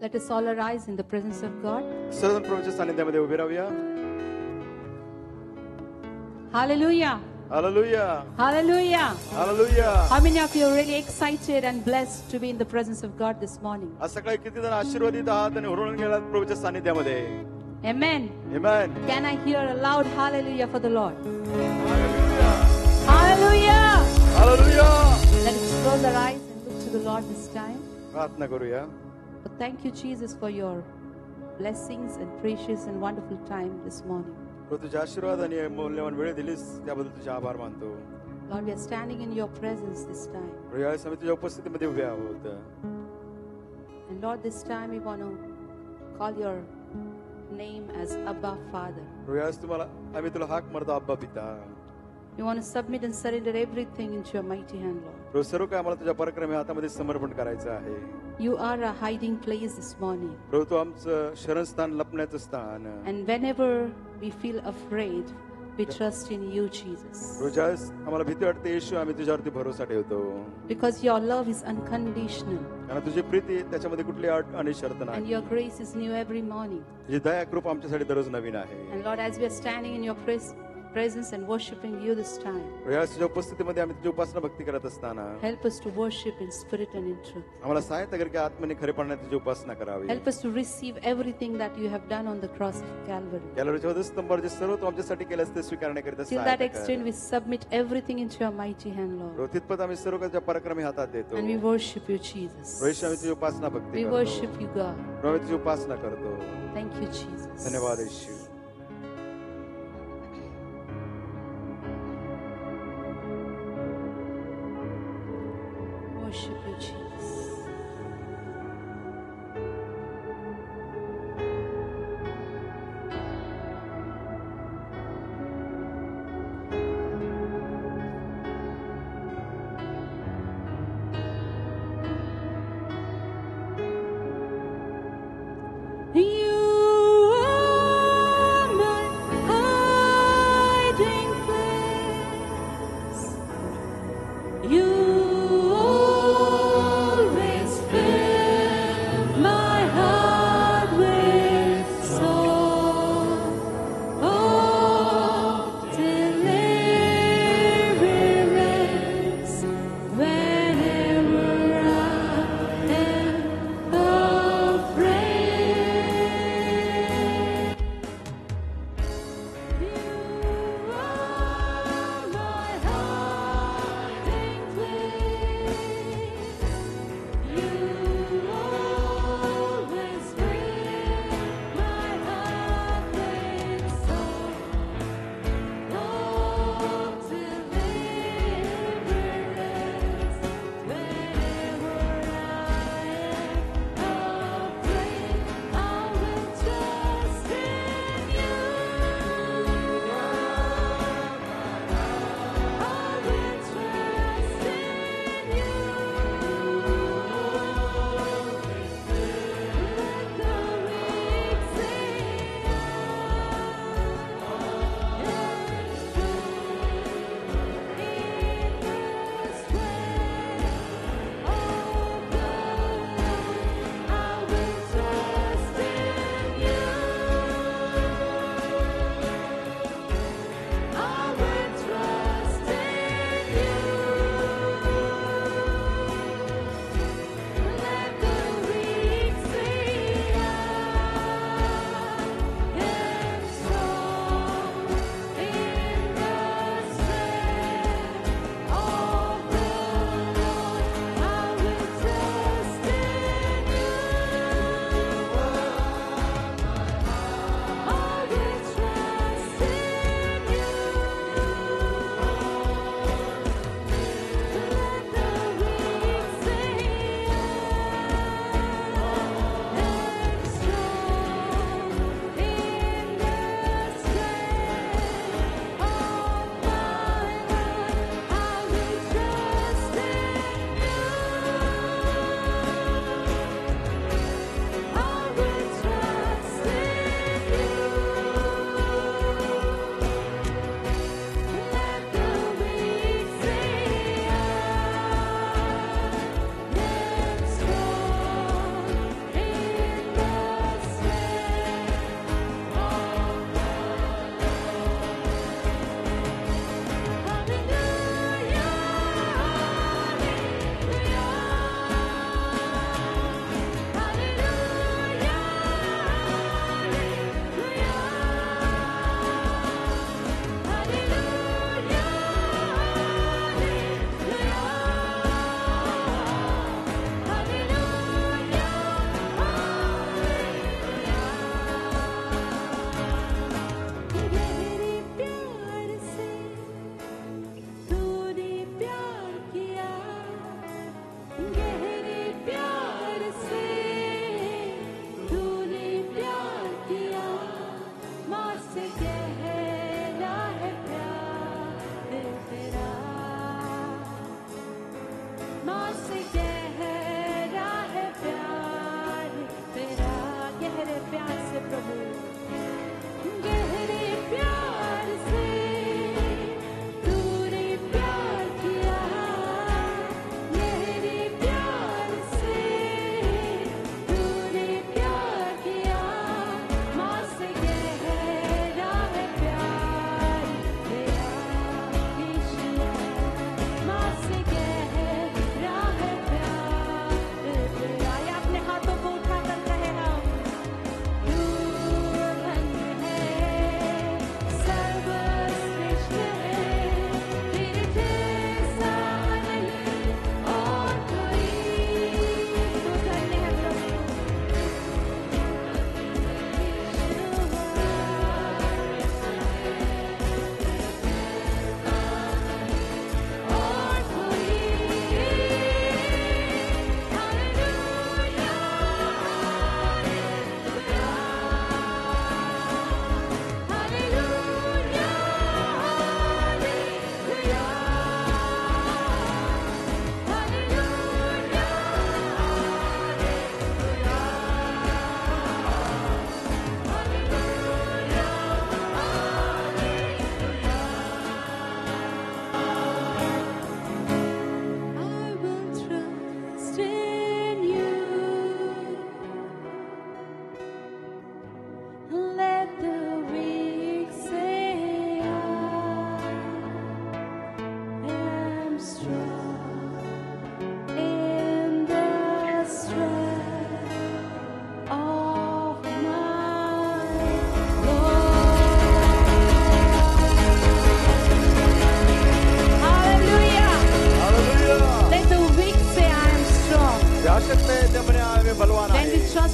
Let us all arise in the presence of God. सर्वजण प्रभूच्या सानिध्यामध्ये उभे राहूया. Hallelujah. Hallelujah. Hallelujah. Hallelujah. How many of you are really excited and blessed to be in the presence of God this morning? आज सकाळी किती जण आशीर्वादित आहात आणि हुरळून गेलात प्रभूच्या सानिध्यामध्ये. Amen. Amen. Can I hear a loud hallelujah for the Lord? Hallelujah. Hallelujah. Hallelujah. Let us close our eyes and look to the Lord this time. प्रार्थना करूया. But thank you, Jesus, for your blessings and precious and wonderful time this morning. प्रभू तुझ्या आशीर्वाद आणि मौल्यवान वेळ दिलीस त्याबद्दल तुझे आभार मानतो. Lord, we are standing in your presence this time. प्रभू यावेळेस आम्ही तुझ्या उपस्थितीमध्ये उभे आहोत. And Lord, this time we want to call your name as Abba Father. प्रभू यावेळेस आम्ही तुला हाक मारतो अब्बा पिता. We want to submit and surrender everything into your mighty hand, Lord. प्रभू सर्व काय आम्हाला तुझ्या पराक्रमी हातामध्ये समर्पण करायचं आहे. You are a hiding place this morning. प्रभू तू आमचं शरणस्थान लपण्याचं स्थान. And whenever we feel afraid, we trust in you, Jesus. प्रभू ज्यावेळेस आम्हाला भीती वाटते येशू आम्ही तुझ्यावरती भरोसा ठेवतो. Because your love is unconditional. कारण तुझी प्रीती त्याच्यामध्ये कुठली अट आणि शर्त And नाही. your grace is new every morning. तुझी दया कृपा आमच्यासाठी दररोज नवीन आहे. And Lord, as we are standing in your presence and worshiping you this time, यावेळेस तुझ्या उपस्थितीमध्ये आम्ही तुझी उपासना भक्ती करत असताना help us to worship in spirit and in truth. आम्हाला सहायता कर की आत्म्याने खरेपणाने तुझी उपासना करावी. Help us to receive everything that you have done on the cross of Calvary. कॅलरीच्या वधस्तंभावर जे सर्व तू आमच्यासाठी केलंस ते स्वीकारण्याकरिता Till that सहायता extent, कर. we submit everything into your mighty hand, Lord. प्रभू, तितपत आम्ही सर्व काही तुझ्या पराक्रमी हातात देतो. And we worship you, Jesus. प्रभू, आम्ही तुझी उपासना भक्ती We करतो. worship you, God. प्रभू, आम्ही तुझी उपासना करतो. Thank you, Jesus. धन्यवाद येशू. Worship you, Jesus. You are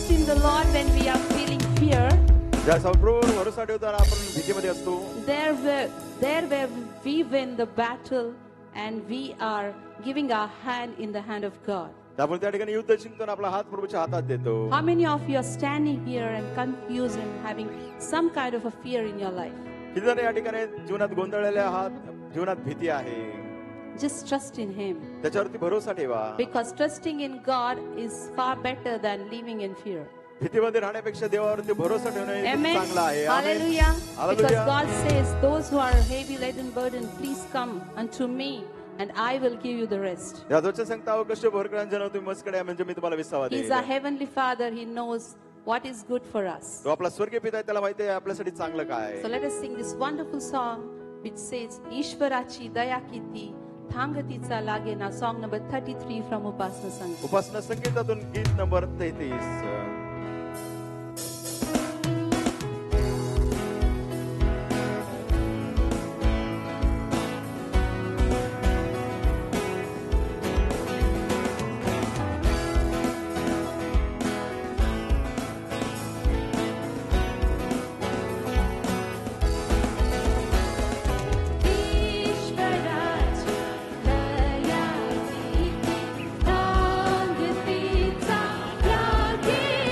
trust in the Lord when we are feeling fear, ज्या प्रभूवर भरोसा ठेवताना आपण भीतीमध्ये असतो, there where we win the battle and we are giving our hand in the hand of God. त्यामुळे त्या ठिकाणी युद्ध जिंकताना आपला हात प्रभूच्या हातात देतो. How many of you are standing here and confused and having some kind of a fear in your life? किती जण या ठिकाणी जीवनात गोंधळलेले आहात, जीवनात भीती आहे, Just trust in Him. त्याच्यावरती भरोसा ठेवा. Because trusting in God is far better than living in fear. भीतीमध्ये राहण्यापेक्षा देवावरती भरोसा ठेवणे हे खूप Amen. चांगलं आहे. Hallelujah. Hallelujah. Because God says, those who are heavy laden burdened, please come unto me and I will give you the rest. या दोच्या सांगताव कष्ट भरकरान जण तुम्ही मस्कडे म्हणजे मी तुम्हाला विसावा He is देईन. our heavenly Father. He knows what is good for us. तो आपला स्वर्गीय पिता आहे, त्याला माहिती आहे आपल्यासाठी चांगलं काय आहे. So let us sing this wonderful song which says, ईश्वराची दया किती थांगतीचा लागे ना. Song number 33 from Upasana Sangeet. उपासना संगीतातून गीत नंबर 33. ईश्वराची दया किती थांगतीचा लागे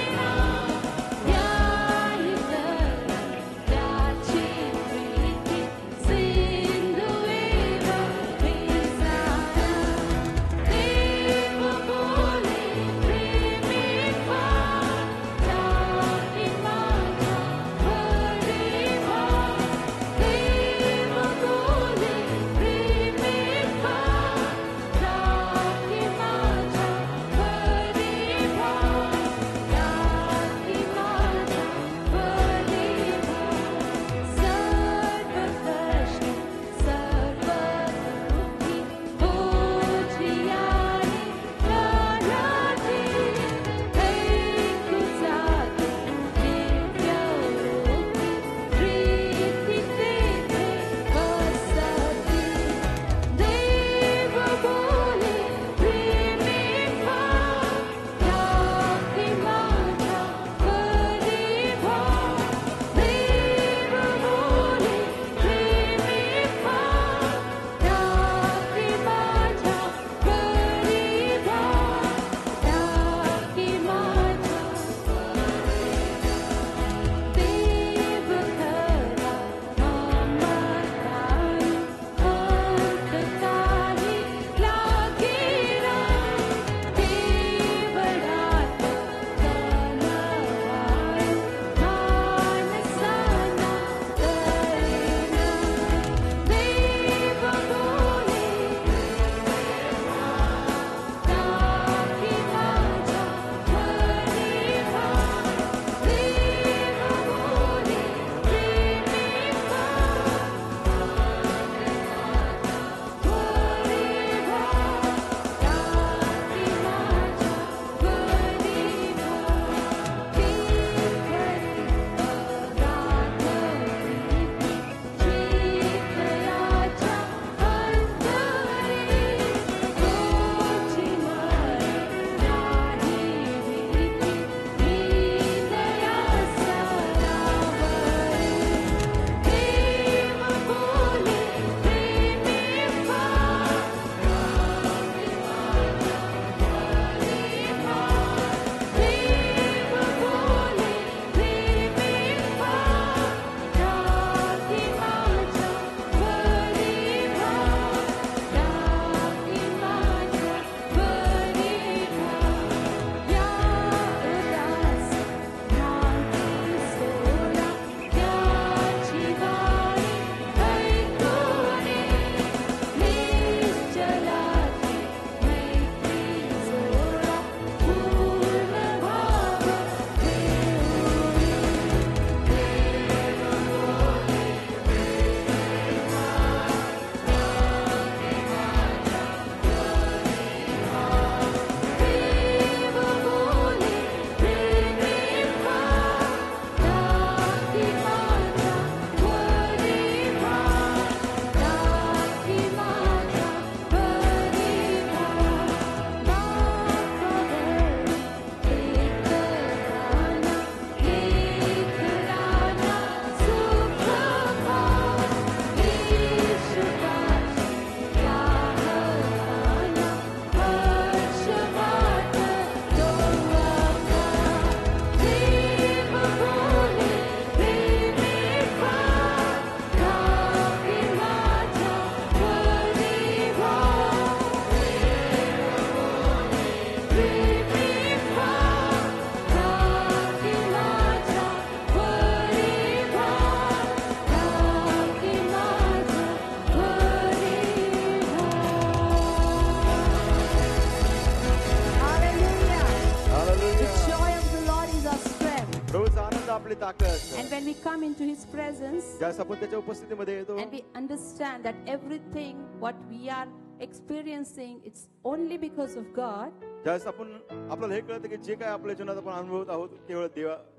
आपली ताकद. And when we come into His presence ज्यावेळेस आपण त्याच्या उपस्थितीमध्ये येतो and we understand that everything what we are experiencing, it's only because of God. ज्यावेळेस आपण आपल्याला हे कळतं की जे काय आपल्या जीवनात आपण अनुभवत आहोत केवळ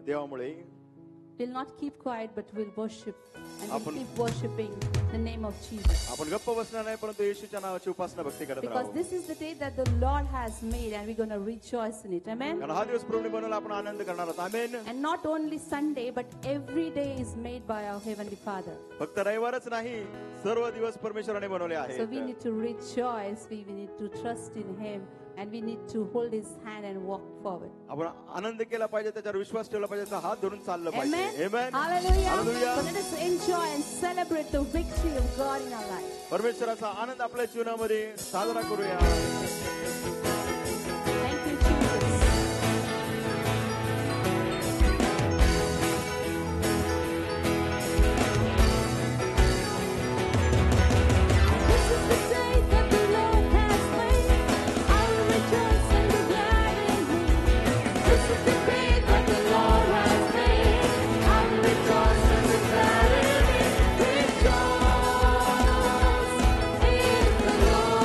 देवामुळे. We'll not keep quiet, but we'll worship and we'll आपण- keep worshiping the name of Jesus. आपण गप्प बसणार नाही परंतु येशूच्या नावाची उपासना भक्ती करत Because Rahu. this is the day that the Lord has made and we're going to rejoice in it. Amen. कारण हा दिवस प्रभूने बनवला आपण आनंद करणार आहोत. आमेन. And not only Sunday, but every day is made by our Heavenly Father. फक्त रविवारच नाही सर्व दिवस परमेश्वराने बनवले So we आहेत. need to rejoice, we need to trust in Him, and we need to hold His hand and walk forward. आपण आनंद केला पाहिजे त्याच्यावर विश्वास ठेवला पाहिजे त्याचा हात धरून चाललं Amen. पाहिजे. आमेन. Hallelujah. Hallelujah. So let us enjoy and celebrate the victory of God in our life. परमेश्वराचा आनंद आपल्या जीवनामध्ये साजरा करूया. Thank you, Jesus. This is the day that the Lord has made. I will rejoice and be glad in it. This is the day that the Lord has made. I will rejoice and be glad in it. Rejoice in the Lord.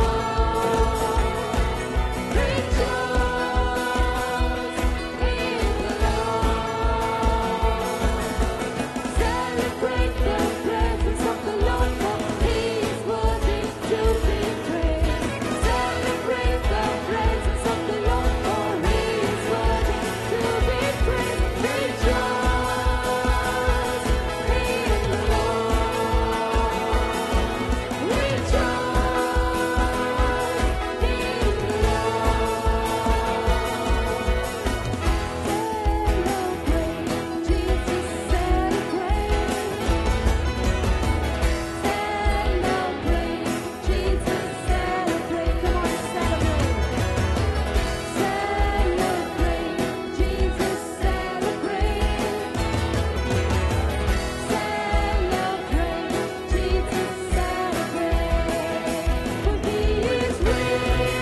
Rejoice in the Lord. Celebrate the presence of the Lord, for He is worthy to be praised. Celebrate the presence of the Lord, for He is worthy to be praised. Rejoice in the Lord. Rejoice in the Lord. Celebrate, Jesus, celebrate. Celebrate, Jesus, celebrate. Come on, celebrate. Celebrate, Jesus, celebrate. Celebrate, Jesus, celebrate. For He is risen,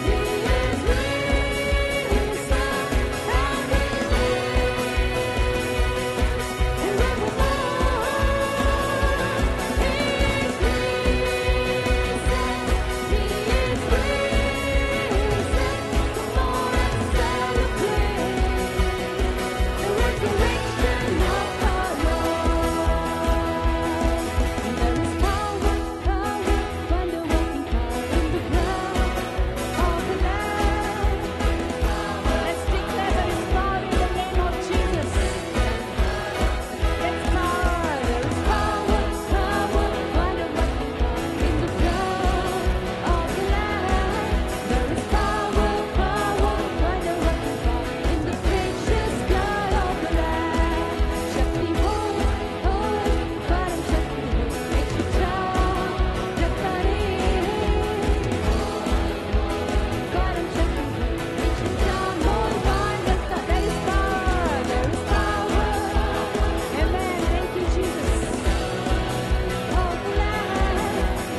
He is risen, and He Let's declare there is power in the name of Jesus. There's power, there is power, power, wonder-working power in the blood of the Lamb. There is power, power, wonder-working power in the precious blood of the Lamb. Shakti ho, Param Shakti ho, Ekshita, Jakari. Param Shakti ho, Ekshita, more wonder. There is power, there is power. Amen. Thank you, Jesus. Of the Lamb,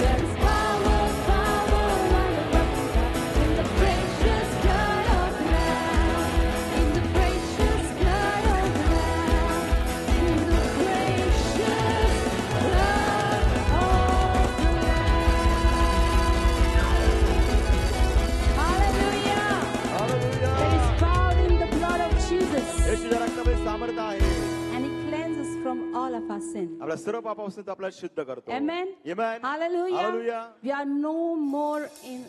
there is power, power, wonder-working power in the precious blood of the Lamb. In the precious blood of the Lamb. In the precious blood of the Lamb. Hallelujah. Hallelujah. There is power in the blood of Jesus. येशूच्या रक्तामध्ये सामर्थ्य आहे. And He cleanses from all of our sin. आपल्या सर्व पापापासून तो आपल्याला शुद्ध करतो. Amen. Amen. Hallelujah. Hallelujah. We are no more in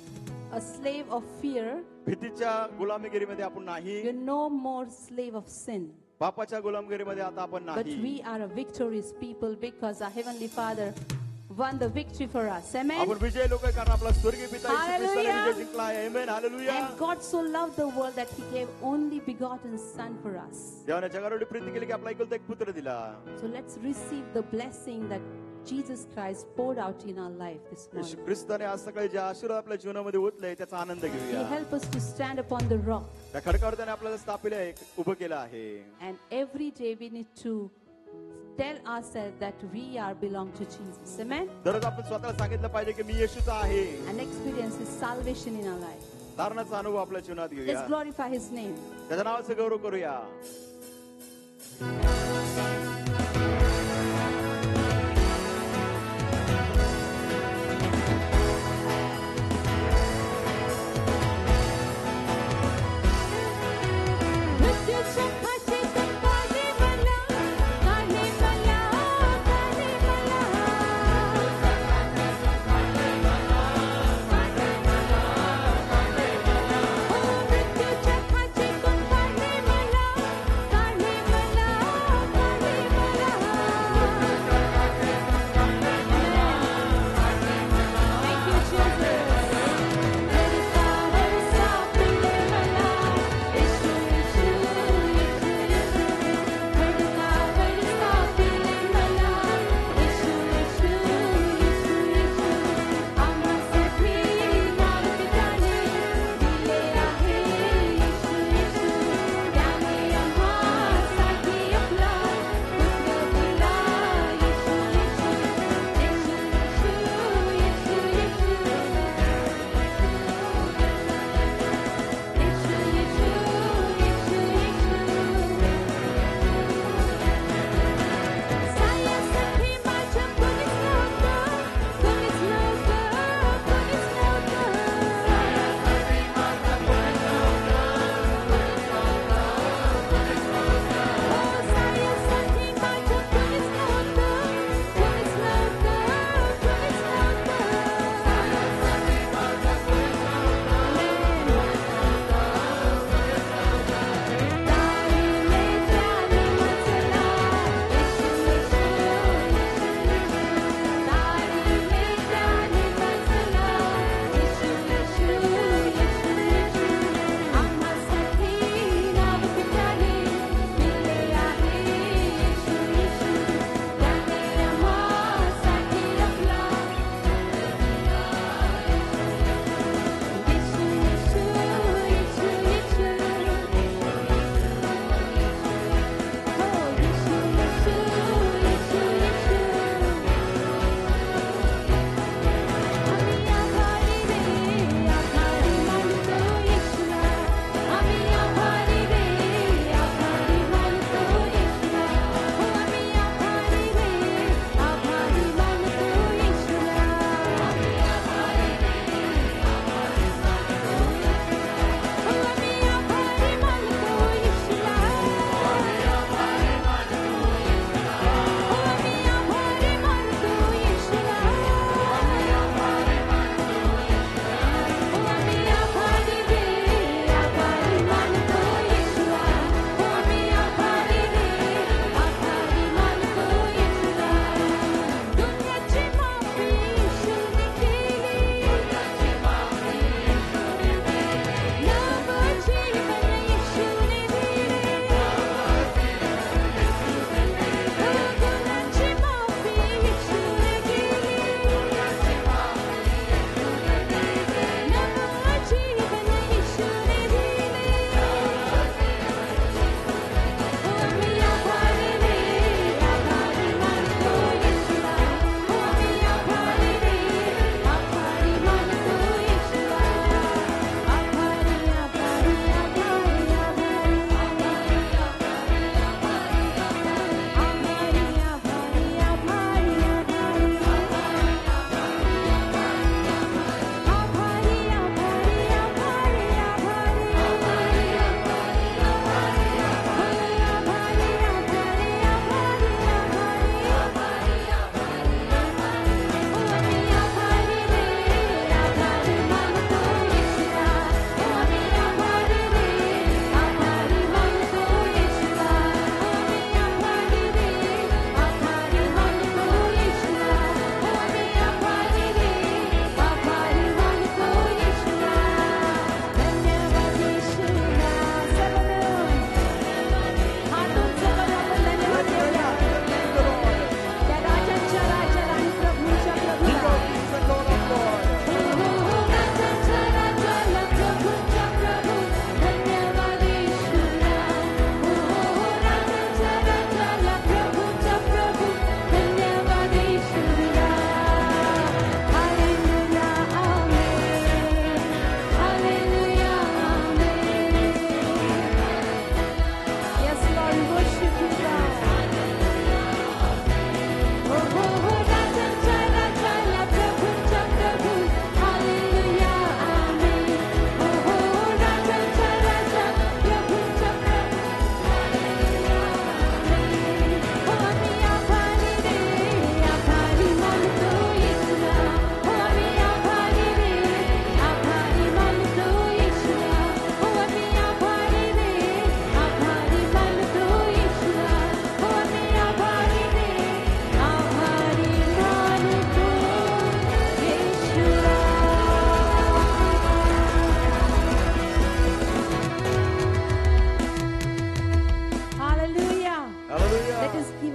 a slave of fear. भीतीच्या गुलामीगिरीमध्ये आपण नाही. We're no more slave of sin. पापाच्या गुलामगिरीमध्ये आता आपण But नाही. we are a victorious people because our Heavenly Father won the victory for us. Amen. आपण विजय लोक आहे कारण आपला स्वर्गीय पिता येशू ख्रिस्ताने Hallelujah. विजय जिंकला आहे. Amen. Hallelujah. And God so loved the world that He gave only begotten Son for us. देवाने जगावर एवढी प्रीती केली की आपला एकुलता एक पुत्र दिला. So let's receive the blessing that Jesus Christ poured out in our life this Yeshu morning. ख्रिस्ताने आज सकाळी जे आशीर्वाद आपल्या जीवनामध्ये ओतले त्याचा आनंद He घेऊया. helped us to stand upon the rock. त्या खडकावर त्याने आपल्याला स्थापिले आहे, उभं केलं आहे. And every day we need to tell ourselves that we are belong to Jesus. Amen. दररोज आपण स्वतःला सांगितलं पाहिजे की मी येशूचा आहे. And experience His salvation in our life. तारणाचा अनुभव आपल्या जीवनात घेऊया. Let's glorify His name. त्याच्या नावाचं गौरव करूया. मृत्यूच्या खाचीतून काढले मला, काढले मला, काढले मला. ओ मृत्यूच्या खाचीतून काढले मला, काढले मला, काढले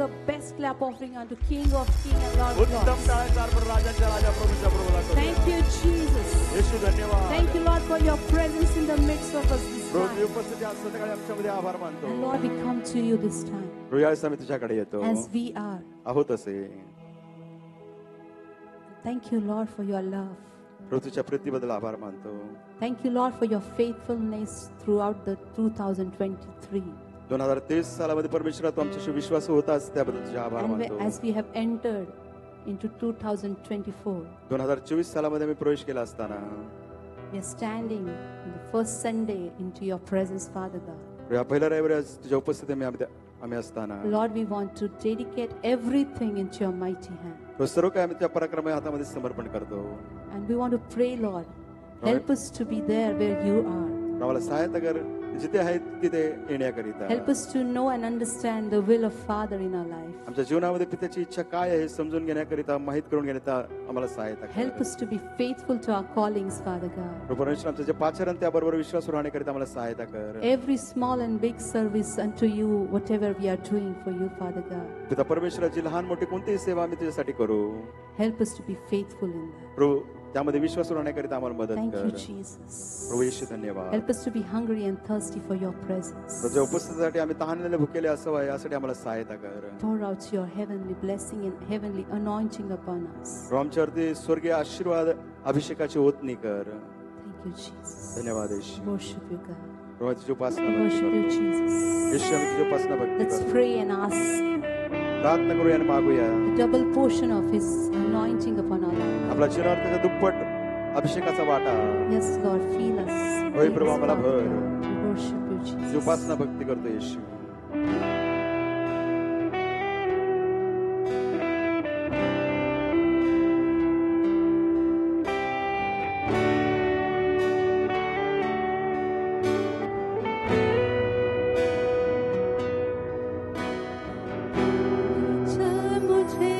give a best clap offering unto King of Kings and Lord of उत्तम Lords. टाळ्याचा अर्पण राजांच्या राजा प्रभूच्या प्रभूला करूया. Thank you, Jesus. येशू धन्यवाद. Thank you, Lord, for your presence in the midst of us this प्रभूची time. उपस्थिती आज संध्याकाळी आमच्यामध्ये आभार मानतो. And Lord, we come to you this time प्रभू यावेळेस आम्ही तुझ्याकडे येतो as we are. आहोत असे. Thank you, Lord, for your love. प्रभू तुझ्या प्रीतीबद्दल आभार मानतो. Thank you, Lord, for your faithfulness throughout the 2023. 2023 सालामध्ये परमेश्वरा तू आमच्याशी विश्वास होतास त्याबद्दल तुझे आभार And मानतो. as we have entered into 2024, 2024 सालामध्ये मी प्रवेश केला असताना we are standing in the first Sunday into your presence, Father God. या पहिल्या रविवारी आज तुझ्या उपस्थितीत आम्ही असताना Lord, we want to dedicate everything into your mighty hand. प्रभू, सर्व काय आम्ही त्या पराक्रमी हातामध्ये समर्पण करतो. And we want to pray, Lord, help us to be there where you are. आम्हाला सहायता कर जिथे आहेत तिथे येण्याकरिता. Help us to know and understand the will of Father in our life. आमच्या जीवनामध्ये पित्याची इच्छा काय आहे हे समजून घेण्याकरिता माहित करून घेण्याचा आम्हाला सहायता कर. Help us to be faithful to our callings, Father God. प्रभू परमेश्वर आमचं जे पाचारण त्याबरोबर विश्वास राहण्याकरिता आम्हाला सहायता कर. Every small and big service unto you, whatever we are doing for you, Father God. पिता परमेश्वराची लहान मोठी कोणतीही सेवा आम्ही तुझ्यासाठी करू. Help us to be faithful in that. प्रभू त्यामध्ये विश्वास राहण्याकरिता आम्हाला मदत Thank you, कर. Jesus. प्रभू येशू धन्यवाद. Help us to be hungry and thirsty for your presence. तुझ्या उपस्थितीसाठी आम्ही तहानलेले भुकेले असावं यासाठी आम्हाला सहायता कर. Pour out your heavenly blessing and heavenly anointing upon us. प्रभू आमच्यावरती स्वर्गीय आशीर्वाद अभिषेकाची ओतणी कर. Thank you, Jesus. धन्यवाद येशू. Worship you, God. प्रभू तुझी उपासना भक्ती Worship you, करतो. Jesus. येशू आम्ही तुझी उपासना भक्ती Let's करतो. pray and ask प्रार्थना करूया आणि मागूया a double portion of His anointing upon our life. आपला चिरार्थाचा दुप्पट अभिषेकाचा वाटा. Yes, Lord, fill us. होय Fill प्रभू us, आम्हाला Father भर. God. We worship you, तुझी Jesus. उपासना भक्ती करतो येशू. चल मुझे,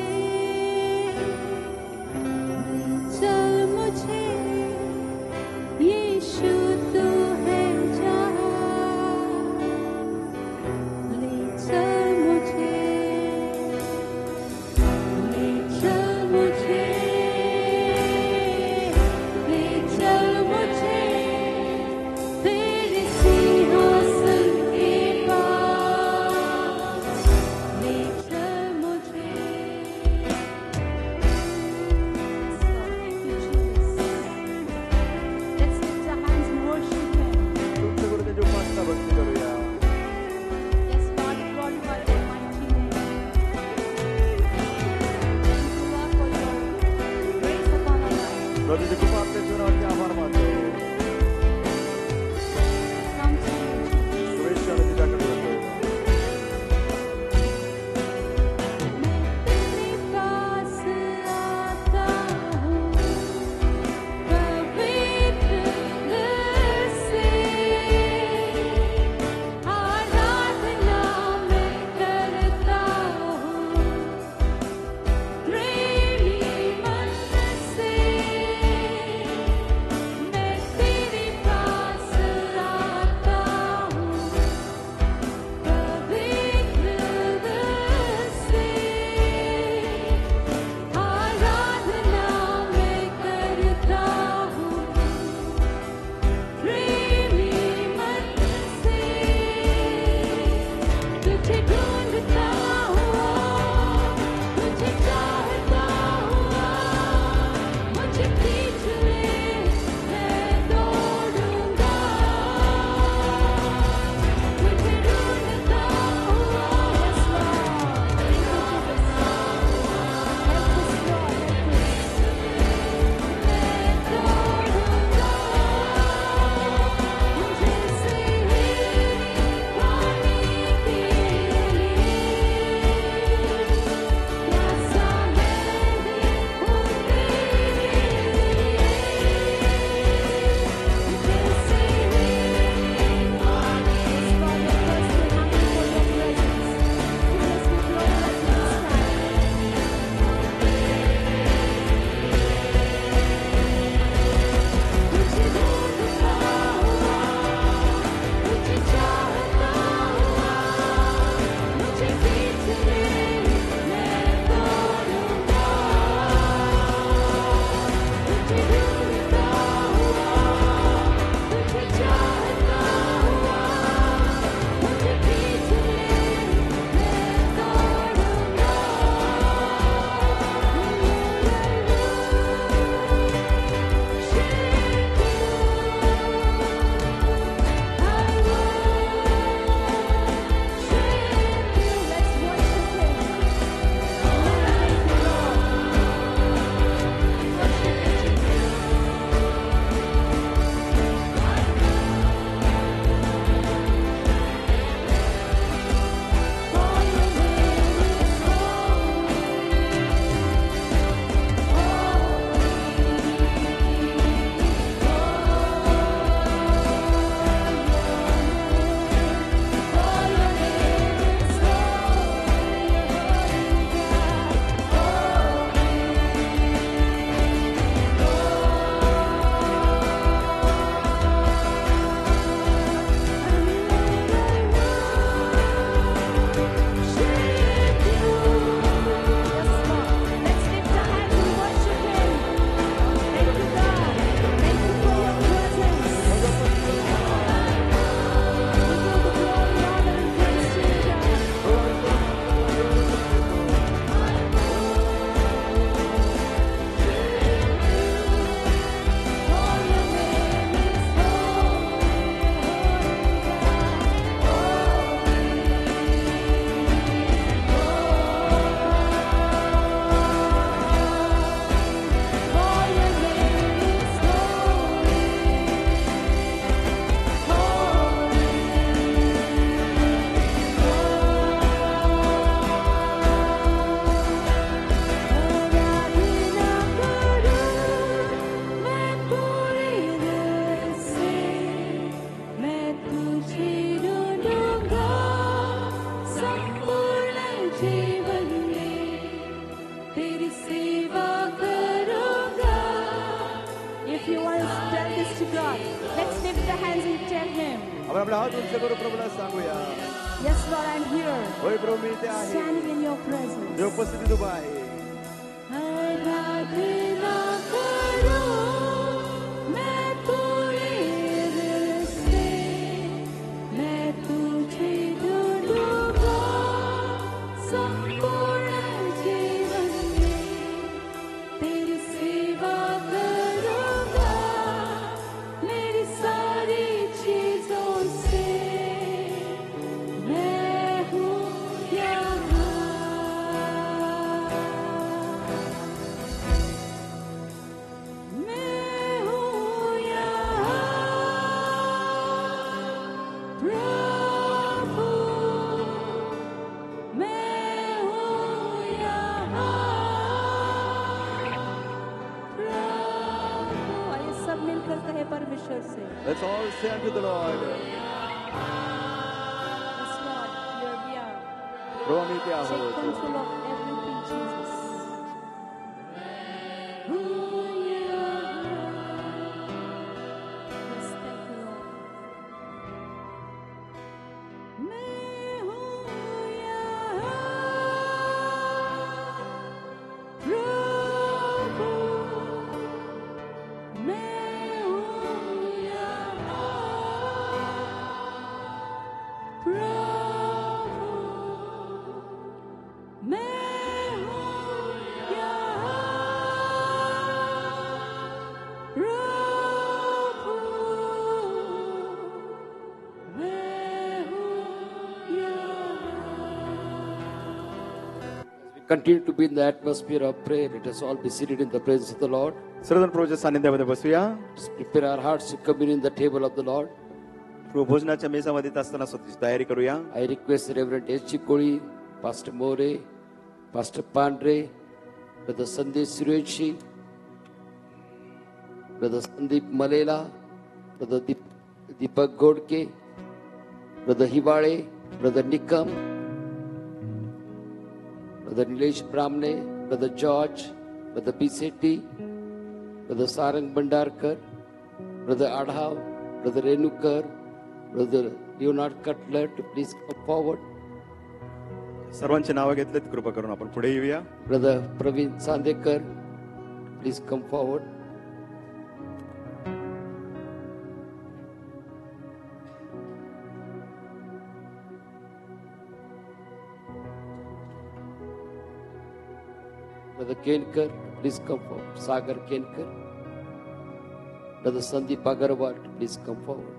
चल मुझे, यीशु तू है जहाँ। ले चल मुझे, ले चल मुझे, ले चल मुझे, तेरे सिंहासन के पास। ले चल मुझे। Let's lift our hands and worship Him. तुमच्याकडे त्याची उपासना भक्ती करूया. Yes, Lord, glorify your mighty name. Thank you, Lord, for your grace upon our lives. प्रभू तुझी कृपा आमच्या जीवनावरती आभार मानतो. Come to you, Jesus. प्रभू येशू आम्ही तुझ्याकडे येतो. मैं तेरे पास आता हूँ, पवित्र दिल से। आराधना मैं करता हूँ, प्रेमी मन से। करू प्रभूला सांगूया. Yes, Lord, I'm here. होय प्रभू मी इथे आहे. Standing in your presence. देव उपस्थितीत उभा आहे. आराधना करो मैं पूरे दिल से, मैं तुझे ढूंढूंगा संपूर्ण जीवन में, तेरी सेवा करूंगा मेरी सारी चीजों से, मैं हूँ यहाँ, मैं हूँ यहाँ, प्रभु, मैं हूँ यहाँ, प्रभु। आइए सब मिलकर कहे परमेश्वर से, Let's all say unto the Lord. Yes, Lord, here we are. प्रभू आम्ही इथे Take आहोत. control of everything, Jesus. Yes, thank you, Lord. मैं हूँ यहाँ, प्रभु, मैं हूँ यहाँ, प्रभु, मैं हूँ यहाँ, प्रभु, मैं हूँ यहाँ। Continue to be in the atmosphere of prayer. Let us all be seated in the presence of the Lord. सर्वजण प्रभूच्या सानिध्यामध्ये बसूया. Let's prepare our hearts to commune in the table of the Lord. प्रभू भोजनाच्या मेजामध्ये असताना स्वतःची तयारी करूया. I request Reverend H. Koli, Pastor More, Pastor Pandre, Brother Sandesh Sureshi, Brother Sandeep Malela, Brother Deepak Godke, Brother Hivale, Brother Nikam, Brother Nilesh Brahmane, Brother George, Brother B. Sethi, Brother Sarang Bandarkar, Brother Adhav, Brother Renukar, Brother Leonard Cutler to please come forward. सर्वांची नावं घेतलीत, कृपा करून आपण पुढे येऊया. Brother Praveen Sandekar, please come forward. Brother Kenkar, please come forward. Sagar Kenkar. Brother Sandeep Agarwal, please come forward.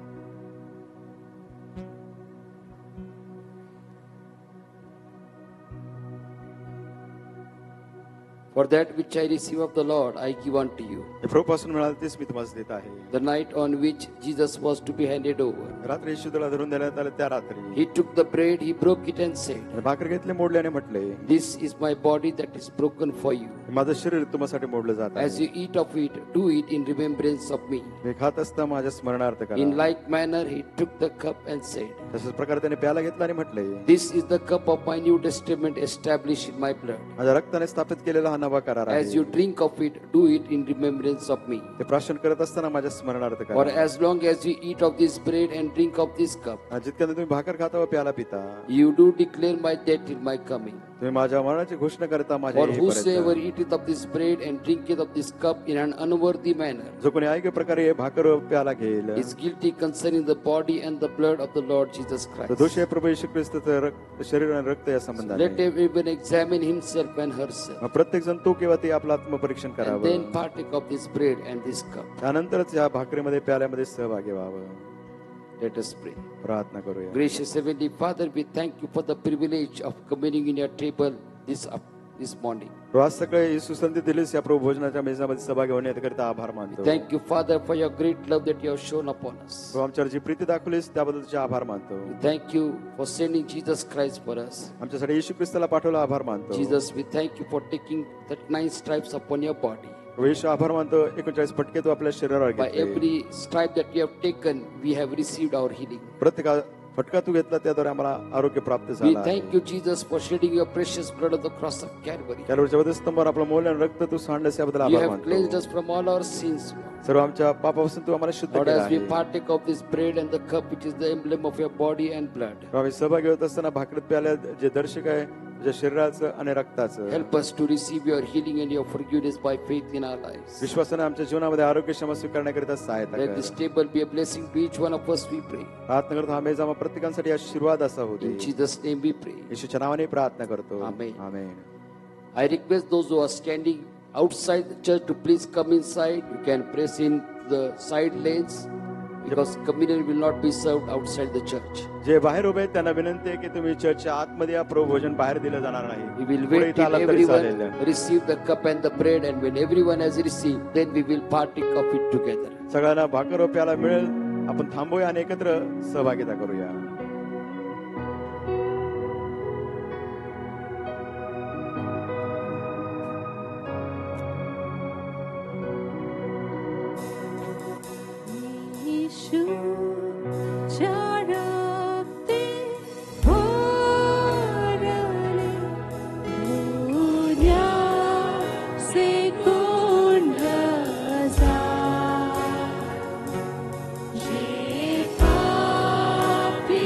For that which I receive of the Lord, I give unto you. हे प्रभूपासून मिळालं तेच मी तुम्हाला देत आहे. The night on which Jesus was to be handed over, रात्री येशूला धरून देण्यात आले त्या रात्री he took the bread, he broke it and said, Bhaker घेतले, मोडल्याने म्हटले, This is my body that is broken for you. माझं शरीर तुम्हासाठी मोडलं जात As आहे. you eat of it, do it in remembrance of me. हे खात असता माझ्या स्मरणार्थ In करा. like manner, he took the cup and said, तशाच प्रकारे त्याने प्याला घेतला आणि म्हटले, This is the cup of my New Testament established in my blood. माझ्या रक्ताने स्थापित केलेला हा नवा करार As आहे. you drink of it, do it in remembrance of me. ते प्राशन करत असताना माझ्या स्मरणार्थ For करा. as long as you eat of this bread and drink of this cup, जितक्या तुम्ही भाकर खाता व प्याला पिता, you do declare my death till my coming. तुम्ही माझ्या मरणाची घोषणा करता माझ्या For whosoever येईपर्यंत. eateth of this bread and drinketh of this cup in an unworthy manner जो कोणी ऐक्य प्रकारे हे भाकर व प्याला घेईल, is guilty concerning the body and the blood of the Lord Jesus तो Christ. दोषी आहे प्रभू येशू ख्रिस्ताचं शरीर आणि रक्त या संबंधाने. Let everyone examine himself and herself, मग प्रत्येक जण तो किंवा ते आपलं आत्मपरीक्षण and करावं. then partake of this bread and this cup. त्यानंतरच या भाकरीमध्ये प्याल्यामध्ये सहभागी व्हावं. Let us pray. प्रार्थना करूया. Gracious Heavenly Father, we thank you for the privilege of communing in your table this morning. आज सकाळी येशू संधी दिलीस या प्रभू भोजनाच्या मेजामध्ये सहभागी होण्याकरिता आभार मानतो. Thank you, Father, for your great love that you have shown upon us. प्रभू आमच्यावर जी प्रीती दाखवलीस त्याबद्दल तुझे आभार मानतो. Thank you for sending Jesus Christ for us. आमच्यासाठी येशू ख्रिस्ताला पाठवला आभार मानतो. Jesus, we thank you for taking 39 stripes upon your body. प्रभू येशू आभार मानतो. 39 फटके तू आपल्या शरीरावर By घेतले. every stripe that you have taken, we have received our healing. प्रत्येक फटका तू घेतला त्याद्वारे आम्हाला आरोग्य प्राप्त We झाला thank you, Jesus, for shedding your precious blood on the cross of Calvary. कॅल्वरीच्या वधस्तंभावर आपलं मौल्यवान रक्त तू सांडल्यास याबद्दल You आभार have cleansed मानतो us from all our sins. सर्व आमच्या पापापासून तू आम्हाला शुद्ध Lord, केलं as we आहे partake of this bread and the cup, which is the emblem of your body and blood, तेव्हा आम्ही सहभागी होत असताना भाकरीत प्याल्या जे दर्शक आहे तुझ्या शरीराचं आणि रक्ताचं help us to receive your healing and your forgiveness by faith in our lives. विश्वासाने आमच्या जीवनामध्ये आरोग्य क्षमा स्वीकारण्याकरिता सहायता Let कर this table be a blessing to each one of us, we pray. प्रार्थना करतो हा मेज आम्हा प्रत्येकासाठी आशीर्वाद असा होते In Jesus' name we pray. येशूच्या नावाने प्रार्थना करतो Amen. Amen I request those who are standing outside the church to please come inside. You can press in the side lanes because communion will not be served outside the church. जे बाहेर उभे आहेत त्यांना विनंती आहे की तुम्ही चर्चच्या आतमध्ये या प्रभू भोजन बाहेर दिलं जाणार We नाही will पुढे wait इथं till आलात तरी चालेल. everyone receive the cup and the bread, and when everyone has received, then we will partake of it together. सगळ्यांना भाकर व प्याला मिळेल आपण थांबूया आणि एकत्र सहभागिता करूया यीशु चढ़ते भोरले दुनिया से कौन रज़ा ये पापी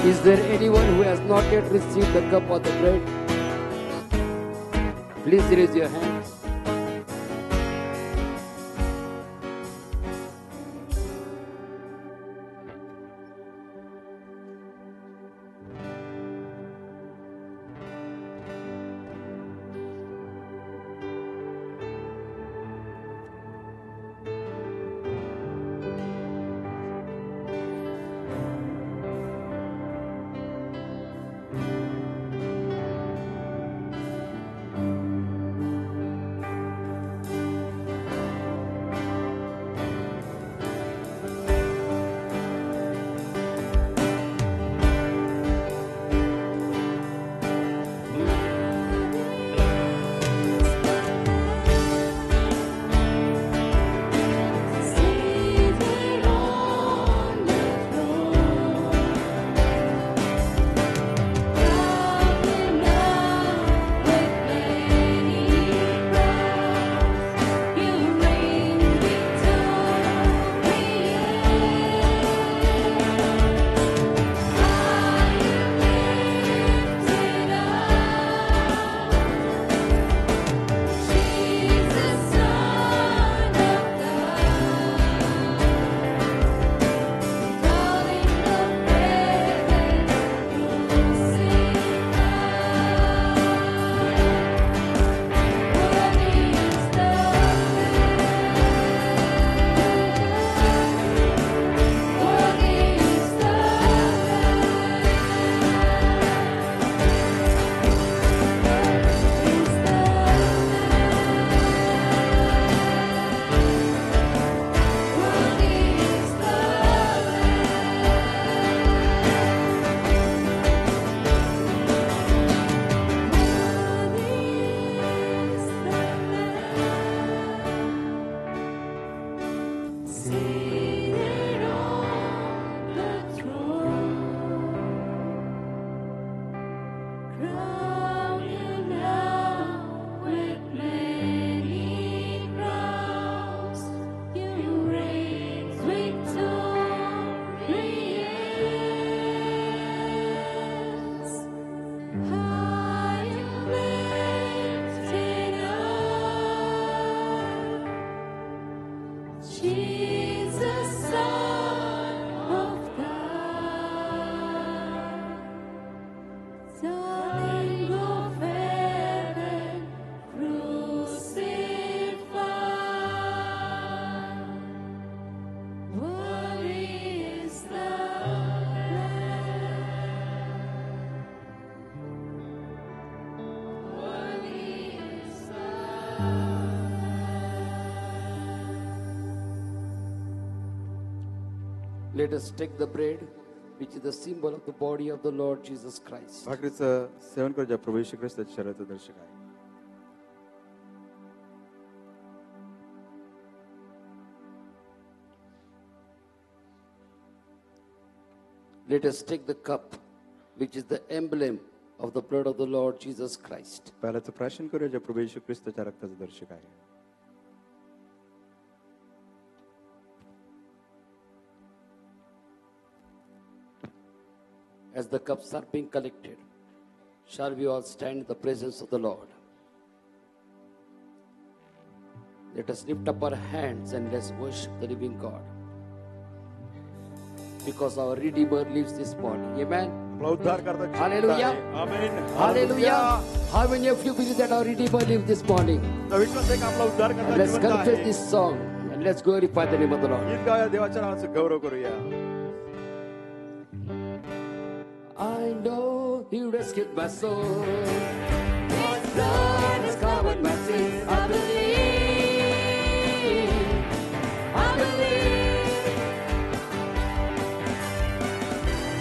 Is there anyone who has not yet received the cup or the bread? Please raise your hands. Let us take the bread, which is the symbol of the body of the Lord Jesus Christ. भाकरीचं सेवन करूया प्रभू येशू ख्रिस्ताच्या शरीराचं दर्शक आहे. Let us take the cup, which is the emblem of the blood of the Lord Jesus Christ. पहिल्याचं प्राशन करूया जे प्रभू येशू ख्रिस्ताच्या रक्ताचं दर्शक आहे. As the cups are being collected, shall we all stand in the presence of the Lord? Let us lift up our hands and let's worship the living God. Because our Redeemer lives this body. Amen. आपला उद्धार करता जिवंत Hallelujah. आहे. आमेन. Hallelujah. How many of you believe that our Redeemer lives this morning? तर विश्वास आहे की आपला उद्धार करता And let's जिवंत confess आहे. this song and let's glorify the name of the Lord. गीत गाऊया, देवाच्या नावाचा गौरव करूया. I know He rescued my soul. His blood has covered my sins. I believe. I believe.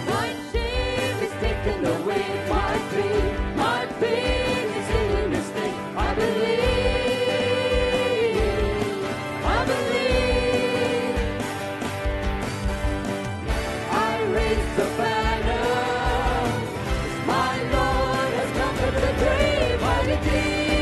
My shame is taken away. My pain is in a mistake. I believe. I believe. I raise the banner. My Lord has conquered the grave. I decree.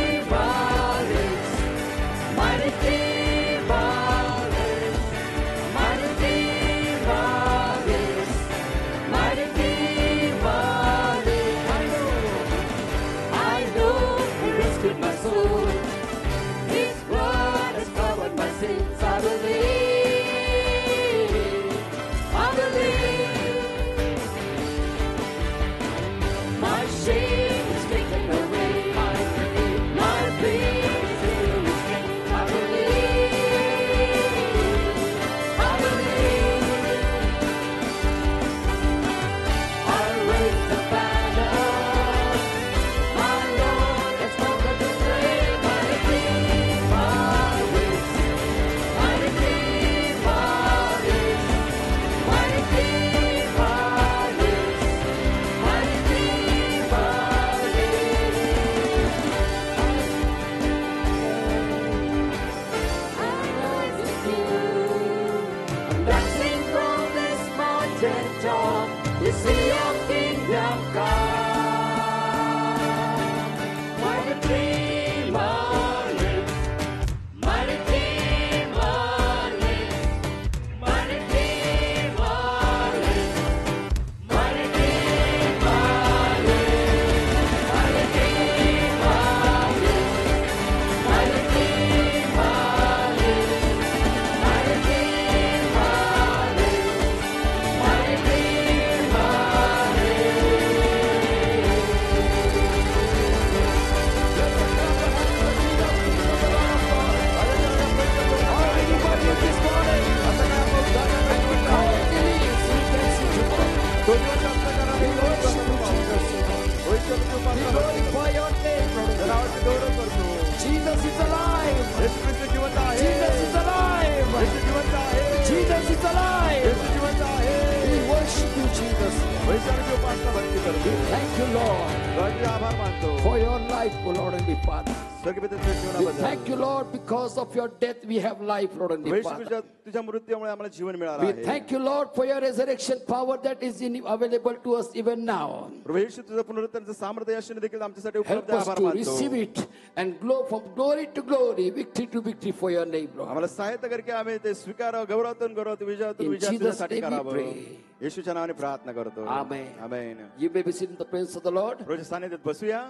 Vaisakhi उपासना भक्ती करतो Thank you, Lord, तुझे आभार मानतो for your life, O Lord and Father. स्वर्गीय तुझ्या We जीवनाबद्दल thank you, Lord, because of your death we have life, Lord and Father. वैशाखीच्या तुझ्या मृत्यूमुळे आम्हाला जीवन मिळालं We आहे thank you, Lord, for your resurrection power that is available to us even now. प्रभू येशू तुझं पुनरुत्थानाचं सामर्थ्य यशने देखील आमच्यासाठी Help उपलब्ध आहे. us आभार to मानतो receive it and glow from glory to glory, victory to victory for your name, Lord. आम्हाला सहायता करके आम्ही ते स्वीकारावं गौरवातून गौरवातून विजयातून In विजय Jesus' तुझ्यासाठी name we करावं pray. येशूच्या नावाने प्रार्थना करतो Amen. Amen You may be seated in the presence of the Lord. प्रभूच्या सानिध्यात बसूया.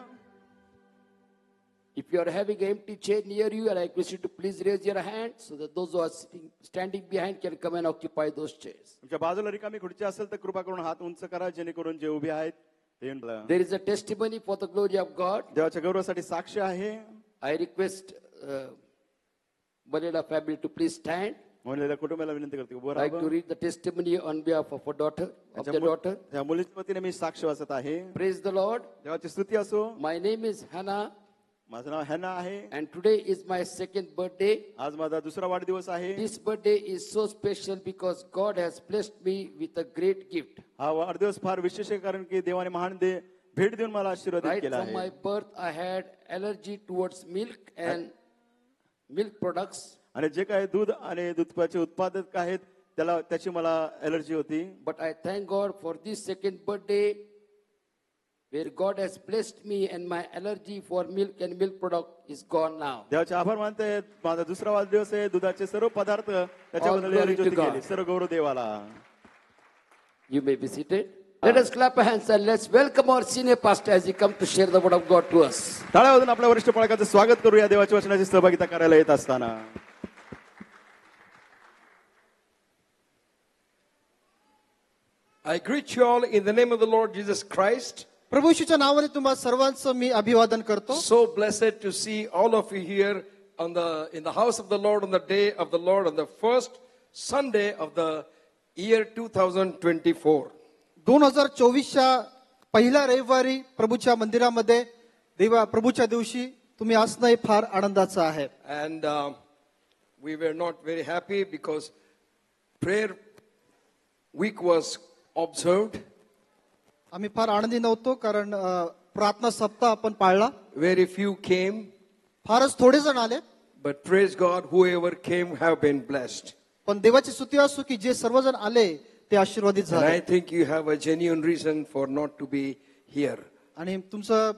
If you are having an empty chair near you, I request you to please raise your hand so that those who are standing behind can come and occupy those chairs. तुमच्या बाजूला रिकामी खुर्ची असेल तर कृपा करून हात उंच करा जेणेकरून जे उभे आहेत ते येऊन बघा. There is a testimony for the glory of God. देवाच्या गौरवासाठी साक्ष आहे. I request Balila family to please stand. म्हणलेल्या कुटुंबाला विनंती करते उभं I'd like to राहावं. read the testimony on behalf of a daughter, of the daughter. त्या मुलीच्या वतीने मी साक्ष वाचत आहे. Praise the Lord. देवाची स्तुती असो. My name is Hannah माझं नाव हॅना आहे. and today is my second birthday. आज माझा दुसरा वाढदिवस आहे. This birthday is so special because God has blessed me with a great gift. हा वाढदिवस फार विशेष आहे कारण की देवाने महान भेट देऊन मला आशीर्वादित Right केला from my आहे. birth, I had allergy towards milk and milk products. आणि जे काही दूध आणि दुधाचे उत्पादक आहेत त्याची मला एलर्जी होती. But I thank God for this second birthday where God has blessed me and my allergy for milk and milk product is gone now. देवाचे आभार मानते. माझा दुसरा वाढदिवस आहे. दुधाचे सर्व पदार्थ त्याच्याबद्दल glory एलर्जी to होती God. गेली. सर्व गौरव देवाला. You may be seated. Let us clap our hands and let's welcome our senior pastor as he comes to share the word of God to us. टाळ्या वाजवून आपल्या वरिष्ठ पालकाचं स्वागत करूया देवाच्या वचनाची सहभागिता करायला येत असताना. I greet you all in the name of the Lord Jesus Christ. प्रभू येशूच्या नावाने तुम्हा सर्वांचं मी अभिवादन करतो. So blessed to see all of you here in the house of the Lord on the day of the Lord on the first Sunday of the year 2024. 2024च्या पहिल्या रविवारी प्रभूच्या मंदिरामध्ये प्रभूच्या दिवशी तुम्ही असणं हे फार आनंदाचं आहे. And we were not very happy because prayer week was observed. आम्ही फार आनंदी नव्हतो कारण प्रार्थना सप्ताह आपण पाळला. Very few came, फारच थोडे जण आले. but praise God, whoever came have been blessed. पण देवाची स्तुती असो की जे सर्वजण आले ते आशीर्वादित And झाले. I think you have a genuine reason for not to be here. आणि तुमचं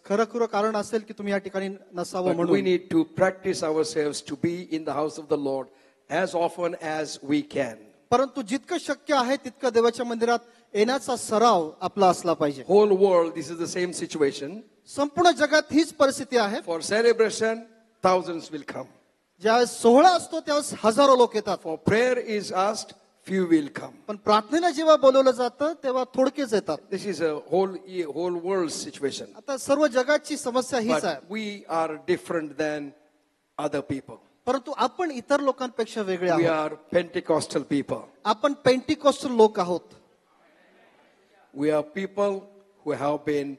खरं कारण असेल की तुम्ही या ठिकाणी नसावं But we म्हणून. need to practice ourselves to be in the house of the Lord as often as we can. परंतु जितकं शक्य आहे तितकं देवाच्या मंदिरात येण्याचा सराव आपला असला पाहिजे. Whole world, this is the same situation. संपूर्ण जगात हीच परिस्थिती आहे. For celebration, thousands will come. ज्यावेळेस सोहळा असतो त्यावेळेस हजारो लोक येतात. For prayer is asked, few will come. पण प्रार्थनेला जेव्हा बोलवलं जातं तेव्हा थोडकेच येतात. This is a whole world situation. आता सर्व जगाची समस्या हीच आहे. But we are different than other people. परंतु आपण इतर लोकांपेक्षा वेगळे We आहोत. are Pentecostal people. आपण पेंटिकॉस्टल लोक आहोत. We are people who have been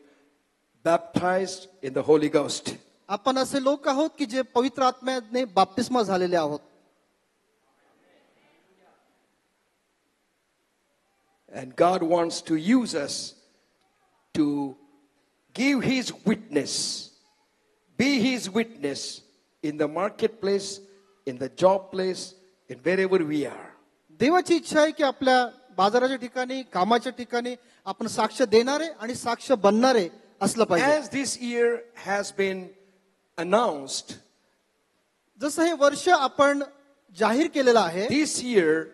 baptized in the Holy Ghost. आपण असे लोक आहोत की जे पवित्र आत्म्याने बाप्तिस्मा झालेले आहोत. And God wants to use us to give His witness, be His witness in the marketplace, in the job place, in wherever we are. देवाची इच्छा आहे की आपल्या बाजाराच्या ठिकाणी, कामाच्या ठिकाणी आपण साक्ष देणारे आणि साक्ष बनणारे असलं पाहिजे. As this year has been announced, जसं हे वर्ष आपण जाहीर केलेलं आहे, this year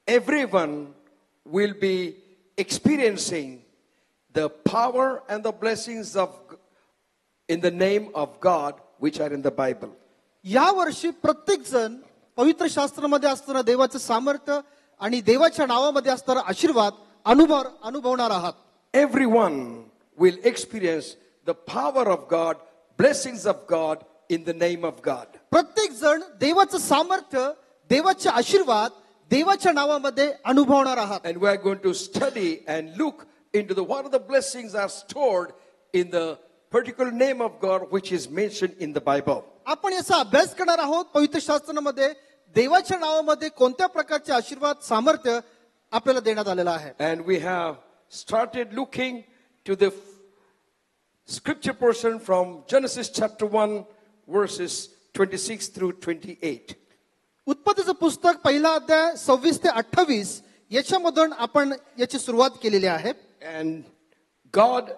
everyone will be experiencing the power and the blessings of in the name of God which are in the Bible. या वर्षी प्रत्येक जण पवित्र शास्त्रामध्ये असणारं देवाचं सामर्थ्य आणि देवाच्या नावामध्ये असणारा आशीर्वाद अनुभवणार आहात. Everyone will experience the power of God, blessings of God in the name of God. प्रत्येक जण देवाचं सामर्थ्य, देवाचे आशीर्वाद देवाच्या नावामध्ये अनुभवणार आहात. And we are going to study and look into what are the blessings are stored in the particular name of God which is mentioned in the Bible. आपण याचा अभ्यास करणार आहोत. पवित्र शास्त्रामध्ये देवाच्या नावामध्ये कोणत्या प्रकारचे आशीर्वाद सामर्थ्य आपल्याला देण्यात आलेलं आहे. And we have started looking to the scripture portion from Genesis chapter 1 verses 26 through 28. उत्पत्तीचं पुस्तक पहिला अध्याय 26 ते 28 याच्यामधून आपण याची सुरुवात केलेली आहे. And God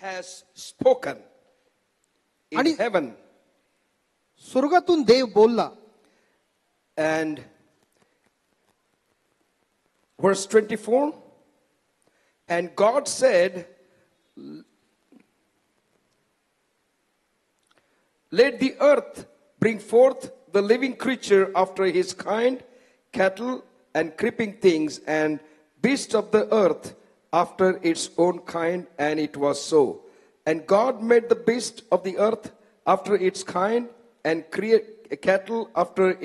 has spoken in आणि heaven. स्वर्गातून देव बोलला. And verse 24, and God said, let the earth bring forth the living creature after his kind, cattle and creeping things, and beasts of the earth after its own kind. And it was so. And God made the beast of the earth after its kind, and cattle after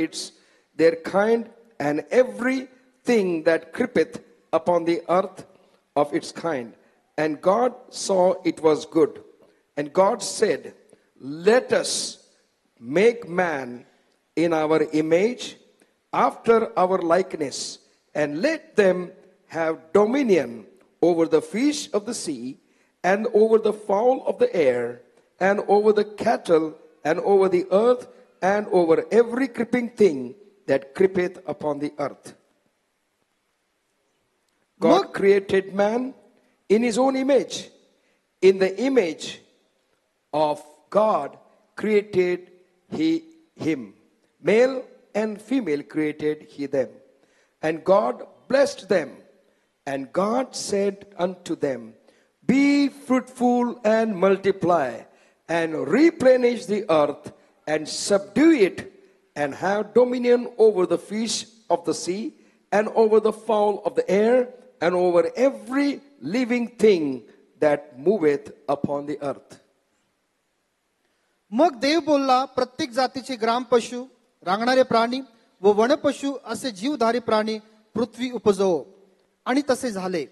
their kind, and everything that creepeth upon the earth of its kind. And God saw it was good. And God said, let us make man in our image, after our likeness, and let them have dominion over the fish of the sea, and over the fowl of the air, and over the cattle, and over the earth, and over every creeping thing that creepeth upon the earth. God created man in his own image. In the image of God created he him. Male and female created he them. And God blessed them. And God said unto them, be fruitful and multiply, and replenish the earth, and subdue it, and have dominion over the fish of the sea, and over the fowl of the air, and over every living thing that moveth upon the earth. मग देव बोलला, प्रत्येक जातीचे ग्राम पशु, रांगणारे प्राणी व वनपशु असे जीवधारी प्राणी पृथ्वी उपजवो. आणि तसे झाले.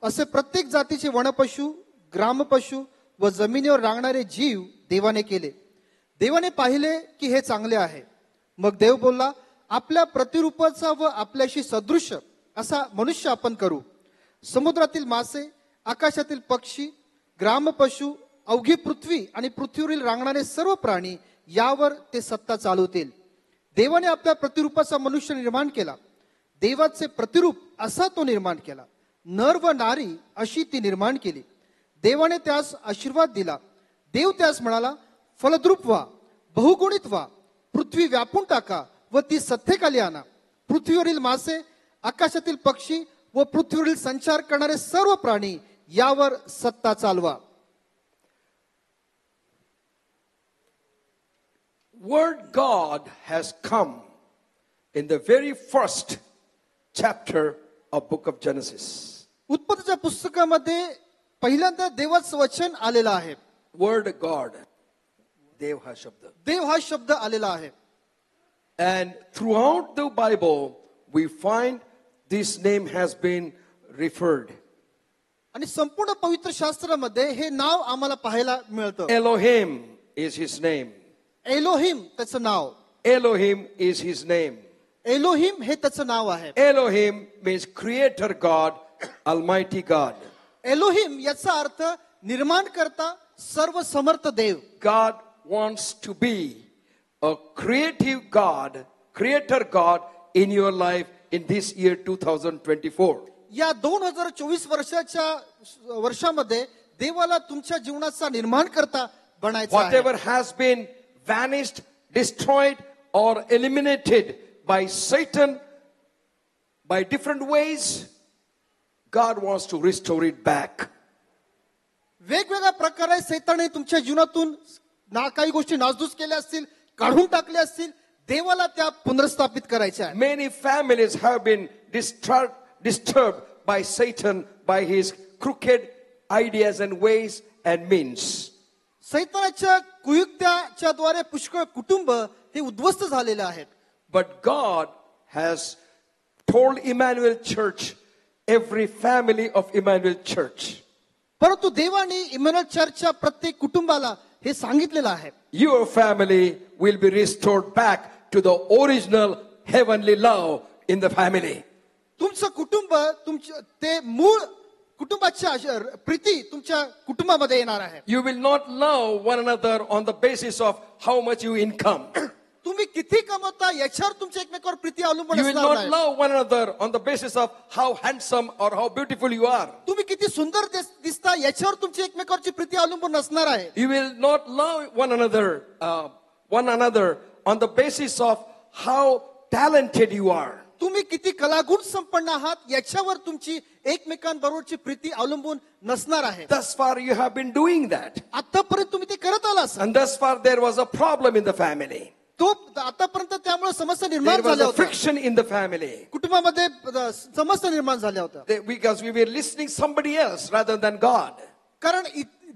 असे प्रत्येक जातीचे वनपशु, ग्रामपशु व जमिनीवर रांगणारे जीव देवाने केले. देवाने पाहिले की हे चांगले आहे. मग देव बोलला, आपल्या प्रतिरूपाचा व आपल्याशी सदृश असा मनुष्य आपण करू. समुद्रातील मासे, आकाशातील पक्षी, ग्रामपशु, अवघी पृथ्वी आणि पृथ्वीवरील रांगणारे सर्व प्राणी यावर ते सत्ता चालवतील. देवाने आपल्या प्रतिरूपाचा मनुष्य निर्माण केला. देवाचे प्रतिरूप असा तो निर्माण केला. नर व नारी अशी ती निर्माण केली. देवाने त्यास आशीर्वाद दिला. देव त्यास म्हणाला, फलद्रूप व्हा, बहुगुणित व्हा, पृथ्वी व्यापून टाका व ती सत्तेखाली आणा. पृथ्वीवरील मासे, आकाशातील पक्षी व पृथ्वीवरील संचार करणारे सर्व प्राणी यावर सत्ता चालवा. Word God has come in the very first chapter of book of Genesis. उत्पत्तीच्या पुस्तकामध्ये पहिल्यांदा देवाचं वचन आलेलं आहे. Word God, देव हा शब्द. देव हा शब्द आलेला आहे. And throughout the Bible we find this name has been referred. आणि संपूर्ण पवित्र शास्त्रामध्ये हे नाव आम्हाला पाहायला मिळतं. Elohim is his name. Elohim त्याचं नाव. Elohim is his name. Elohim हे त्याचं नाव आहे. Elohim means creator God, almighty God. Elohim याचा अर्थ निर्माण करता, सर्व समर्थ देव. God wants to be a creative God, creator God in your life in this year 2024. या 2024 वर्षामध्ये देवाला तुमच्या जीवनाचा निर्माण करता बनायचा आहे. Whatever has been vanished, destroyed or eliminated by Satan by different ways, God wants to restore it back. वेगवेगळ्या प्रकारे सैताने तुमच्या जीवनातून काही गोष्टी नासधूस केल्या असतील, काढून टाकल्या असतील, देवाला त्या पुनर्स्थापित करायच्या आहेत. Many families have been disturbed by Satan by his crooked ideas and ways and means. सैतानाच्या कुयुक्त्याच्या द्वारे पुष्कळ कुटुंब हे उद्ध्वस्त झालेले आहेत. But God has told Emmanuel Church, every family of Emmanuel Church, परंतु देवाने इमॅन्युअल चर्चच्या प्रत्येक कुटुंबाला हे सांगितलेलं आहे, your family will be restored back to the original heavenly love in the family. तुमचं कुटुंब तुमचे ते मूळ कुटुंबाची प्रीती तुमच्या कुटुंबामध्ये येणार आहे. You will not love one another on the basis of how much you income. तुम्ही किती कमवता याच्यावर तुमच्या एकमेकावर प्रीती अवलंबून You will असणार not नाही. love one another on the basis of how handsome or how beautiful you are. तुम्ही किती सुंदर दिसता याच्यावर तुमची एकमेकावरची प्रीती अवलंबून नसणार आहे. You will not love one another on the basis of how talented you are. तुम्ही किती कलागुण संपन्न आहात याच्यावर तुमची एकमेकांबरोबरची प्रीती अवलंबून नसणार आहे. Thus far you have been doing that. आतापर्यंत तुम्ही ते करत आला असाल. And thus far there was a problem in the family. तो आतापर्यंत त्यामुळे समस्या There निर्माण was झाल्या a होत्या. friction in the family. कुटुंबामध्ये समस्या निर्माण झाल्या होत्या. Because we were listening somebody else rather than God. कारण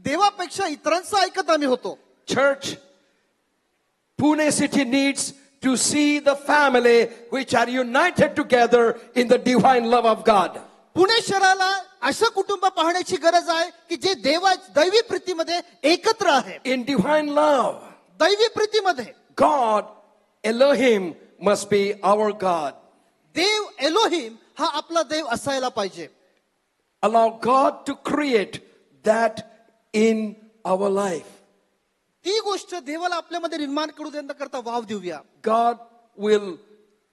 देवापेक्षा इतरांचं ऐकत आम्ही होतो. Church, Pune city needs to see the family which are united together in the divine love of God. Pune शहराला असं कुटुंब पाहण्याची गरज आहे की जे दैवी प्रीतीमध्ये एकत्र आहे. In divine love, दैवी प्रीतीमध्ये God, Elohim must be our God. देव एलोहिम हा आपला देव असायला पाहिजे. Allow God to create that in our life. ती गोष्ट देवाला आपल्यामध्ये निर्माण करू देण्याकरता वाव देऊया. God will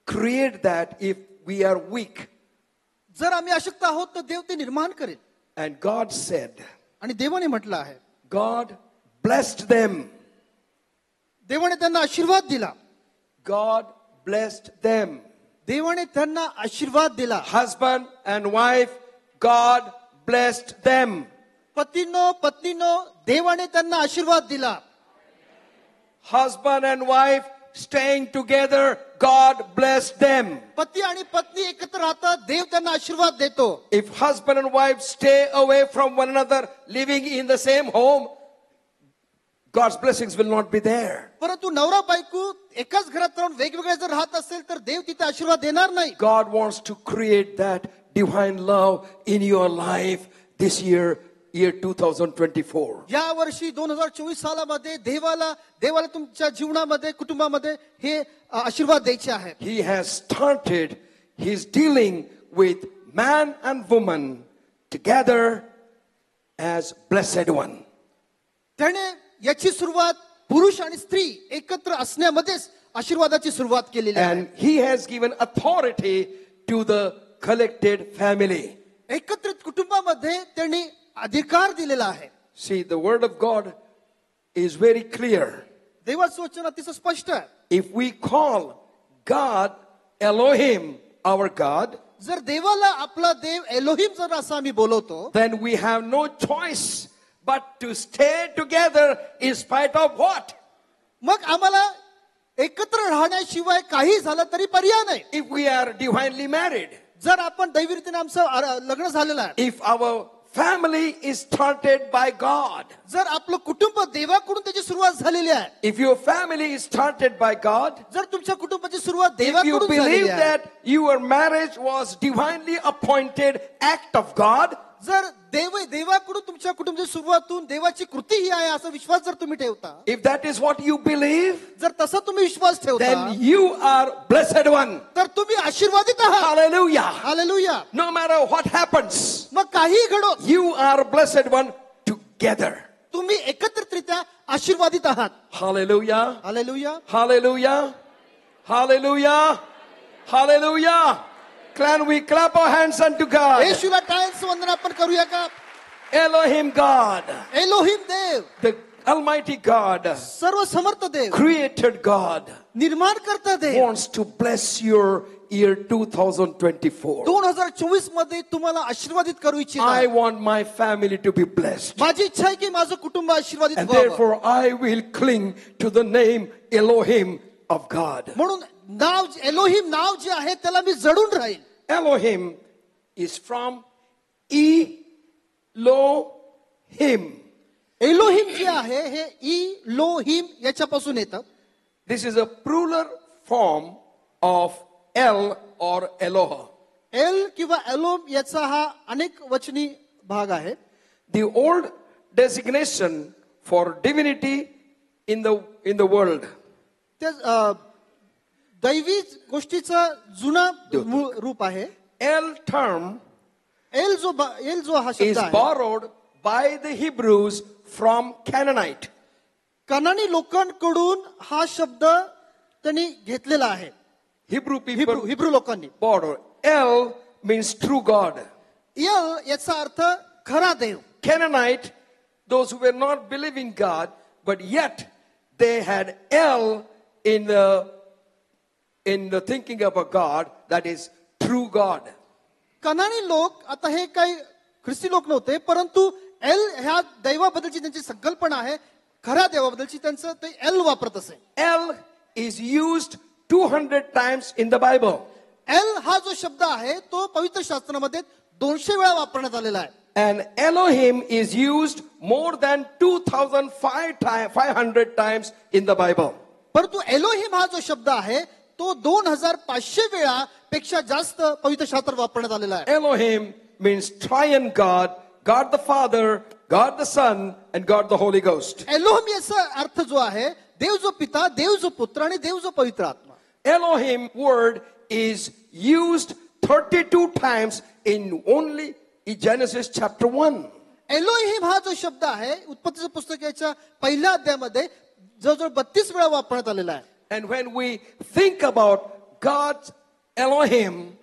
create that if we are weak. जर आम्ही अशक्त आहोत तर देव ते निर्माण करेल. And God said, आणि देवाने म्हटलं आहे, God blessed them. देवाने त्यांना आशीर्वाद दिला. God blessed them. देवाने त्यांना आशीर्वाद दिला. Husband and wife, God blessed them. पत्नीनो देवाने त्यांना आशीर्वाद दिला. Husband and wife staying together, God blessed them. पती आणि पत्नी एकत्र राहतात, देव त्यांना आशीर्वाद देतो. If husband and wife stay away from one another, living in the same home, God's blessings will not be there. परंतु नवरा बायको एकाच घरात राहून वेगवेगळे जर राहत असेल तर देव तिथे आशीर्वाद देणार नाही. God wants to create that divine love in your life this year 2024. या वर्षी 2024 सालामध्ये देवाला तुमच्या जीवनामध्ये कुटुंबामध्ये हे आशीर्वाद द्यायचे आहेत. He has started his dealing with man and woman together as blessed one. त्याने याची सुरुवात पुरुष आणि स्त्री एकत्र असण्यामध्येच आशीर्वादाची सुरुवात केलेली आहे. And he has given authority to the collected family. एकत्रित कुटुंबामध्ये त्यांनी अधिकार दिलेला आहे. See, the word of God is very clear. देवाचं वचन अतिशय स्पष्ट आहे. If we call God Elohim our God, जर देवाला आपला देव एलोहिम जर असं आम्ही बोलवतो, then we have no choice but to stay together in spite of what? मग आम्हाला एकत्र राहण्याशिवाय काही झालं तरी पर्याय नाही. If we are divinely married, जर आपण दैवी आमचं लग्न झालेलं आहे, if our family is started by God, जर आपलं कुटुंब देवाकडून त्याची सुरुवात झालेली आहे, if your family is started by God, जर तुमच्या कुटुंबाची सुरुवात if you देवाकडून believe झालेली आहे, that your marriage was divinely appointed act of God, जर देवाकडून तुमच्या कुटुंबाची सुरुवात होऊन देवाची कृती ही आहे असा विश्वास जर तुम्ही ठेवता, if that is what you believe, जर तसा तुम्ही विश्वास ठेवता, then you are blessed one. तर तुम्ही आशीर्वादित आहात. Hallelujah. Hallelujah. No matter what happens, मग काही घडो, you are blessed one together. तुम्ही एकत्रितरित्या आशीर्वादित आहात. Hallelujah. Hallelujah. Hallelujah. Hallelujah. Hallelujah. Can we clap our hands unto God? येशूला टाळ्यांचं वंदन आपण करूया का? Elohim God, एलोहिम देव, the Almighty God, सर्व समर्थ देव, created God, निर्माण करता देव, wants to bless your year 2024. 2024 मध्ये तुम्हाला आशीर्वादित करू इच्छित I आहे. want my family to be blessed. माझी इच्छा आहे की माझं कुटुंब आशीर्वादित And व्हावं. therefore I will cling to the name Elohim of God. म्हणून एलोहिम नाव जे आहे त्याला मी जडून राहील. Elohim is from Elohim. एलोहिम जे आहे हे इलोहिम याच्यापासून येतं. This is a plural form of El or Eloha. L किंवा एलोम याचा हा अनेक वचनी भाग आहे. The old designation for divinity in the world. ते दैवी गोष्टीचा जुना मूळ रूप आहे. El term एल जो हा शब्द is आहे borrowed by the Hebrews from Canaanite. कनानी लोकांकडून हा शब्द त्यांनी घेतलेला आहे. Hebrew people हिब्रू लोकांनी. borrow. El means true God. यल याचा अर्थ खरा देव. Canaanite, those who were not believing God, but yet they had El in the thinking of a God that is true God. कनानी लोक आता हे काही ख्रिस्ती लोक नव्हते, परंतु एल ह्या दैवाबद्दलची त्यांची संकल्पना आहे, खऱ्या देवाबद्दलची त्यांचं ते एल वापरत असे. El is used 200 times in the Bible. L हा जो शब्द आहे तो पवित्र शास्त्रामध्ये 200 वेळा वापरण्यात आलेला आहे. And Elohim is used more than 2,500 times in the Bible. परंतु एलोहिम हा जो शब्द आहे तो 2500 वेळा पेक्षा जास्त पवित्र शास्त्रात वापरण्यात आलेला आहे. Elohim means triune God, God the Father, God the Son, and God the Holy Ghost. Elohim याचा अर्थ जो आहे देव जो पिता, देव जो पुत्र आणि देव जो पवित्र आत्मा. Elohim word is used 32 times in only Genesis chapter 1. Elohim हा जो शब्द आहे उत्पत्तीच्या पुस्तकाच्या पहिल्या अध्यायामध्ये जवळजवळ 32 वेळा वापरण्यात आलेला आहे. And when we think about God's Elohim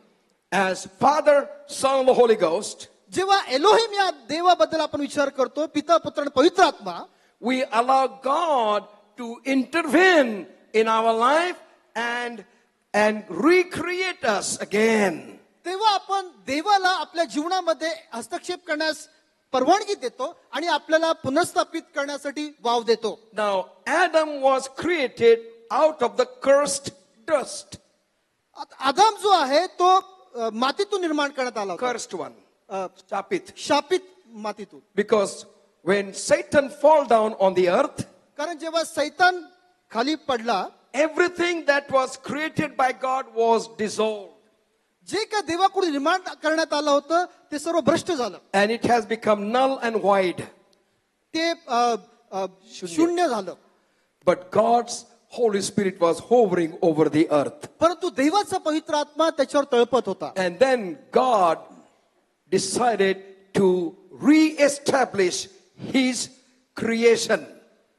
as Father, Son, and the Holy Ghost, जेव्हा एलोहिम या देवाबद्दल आपण विचार करतो, पिता पुत्र आणि पवित्र आत्मा, we allow God to intervene in our life and recreate us again. तेव्हा आपण देवाला आपल्या जीवनामध्ये हस्तक्षेप करण्यास परवानगी देतो आणि आपल्याला पुनर्स्थापित करण्यासाठी वाव देतो. Now, Adam was created out of the cursed dust. आदाम जो आहे तो मातीतून निर्माण करण्यात आला होता. Cursed one. Shapit. Shapit मातीतून. Because when Satan fall down on the earth, कारण जेव्हा सैतान खाली पडला, everything that was created by God was dissolved. जे काय देवाकडून निर्माण करण्यात आलं होतं ते सर्व भ्रष्ट झालं. And it has become null and void. ते शून्य झालं. But God's Holy Spirit was hovering over the earth. परंतु देवाचा पवित्र आत्मा त्याच्यावर तळपत होता. And then God decided to re-establish His creation.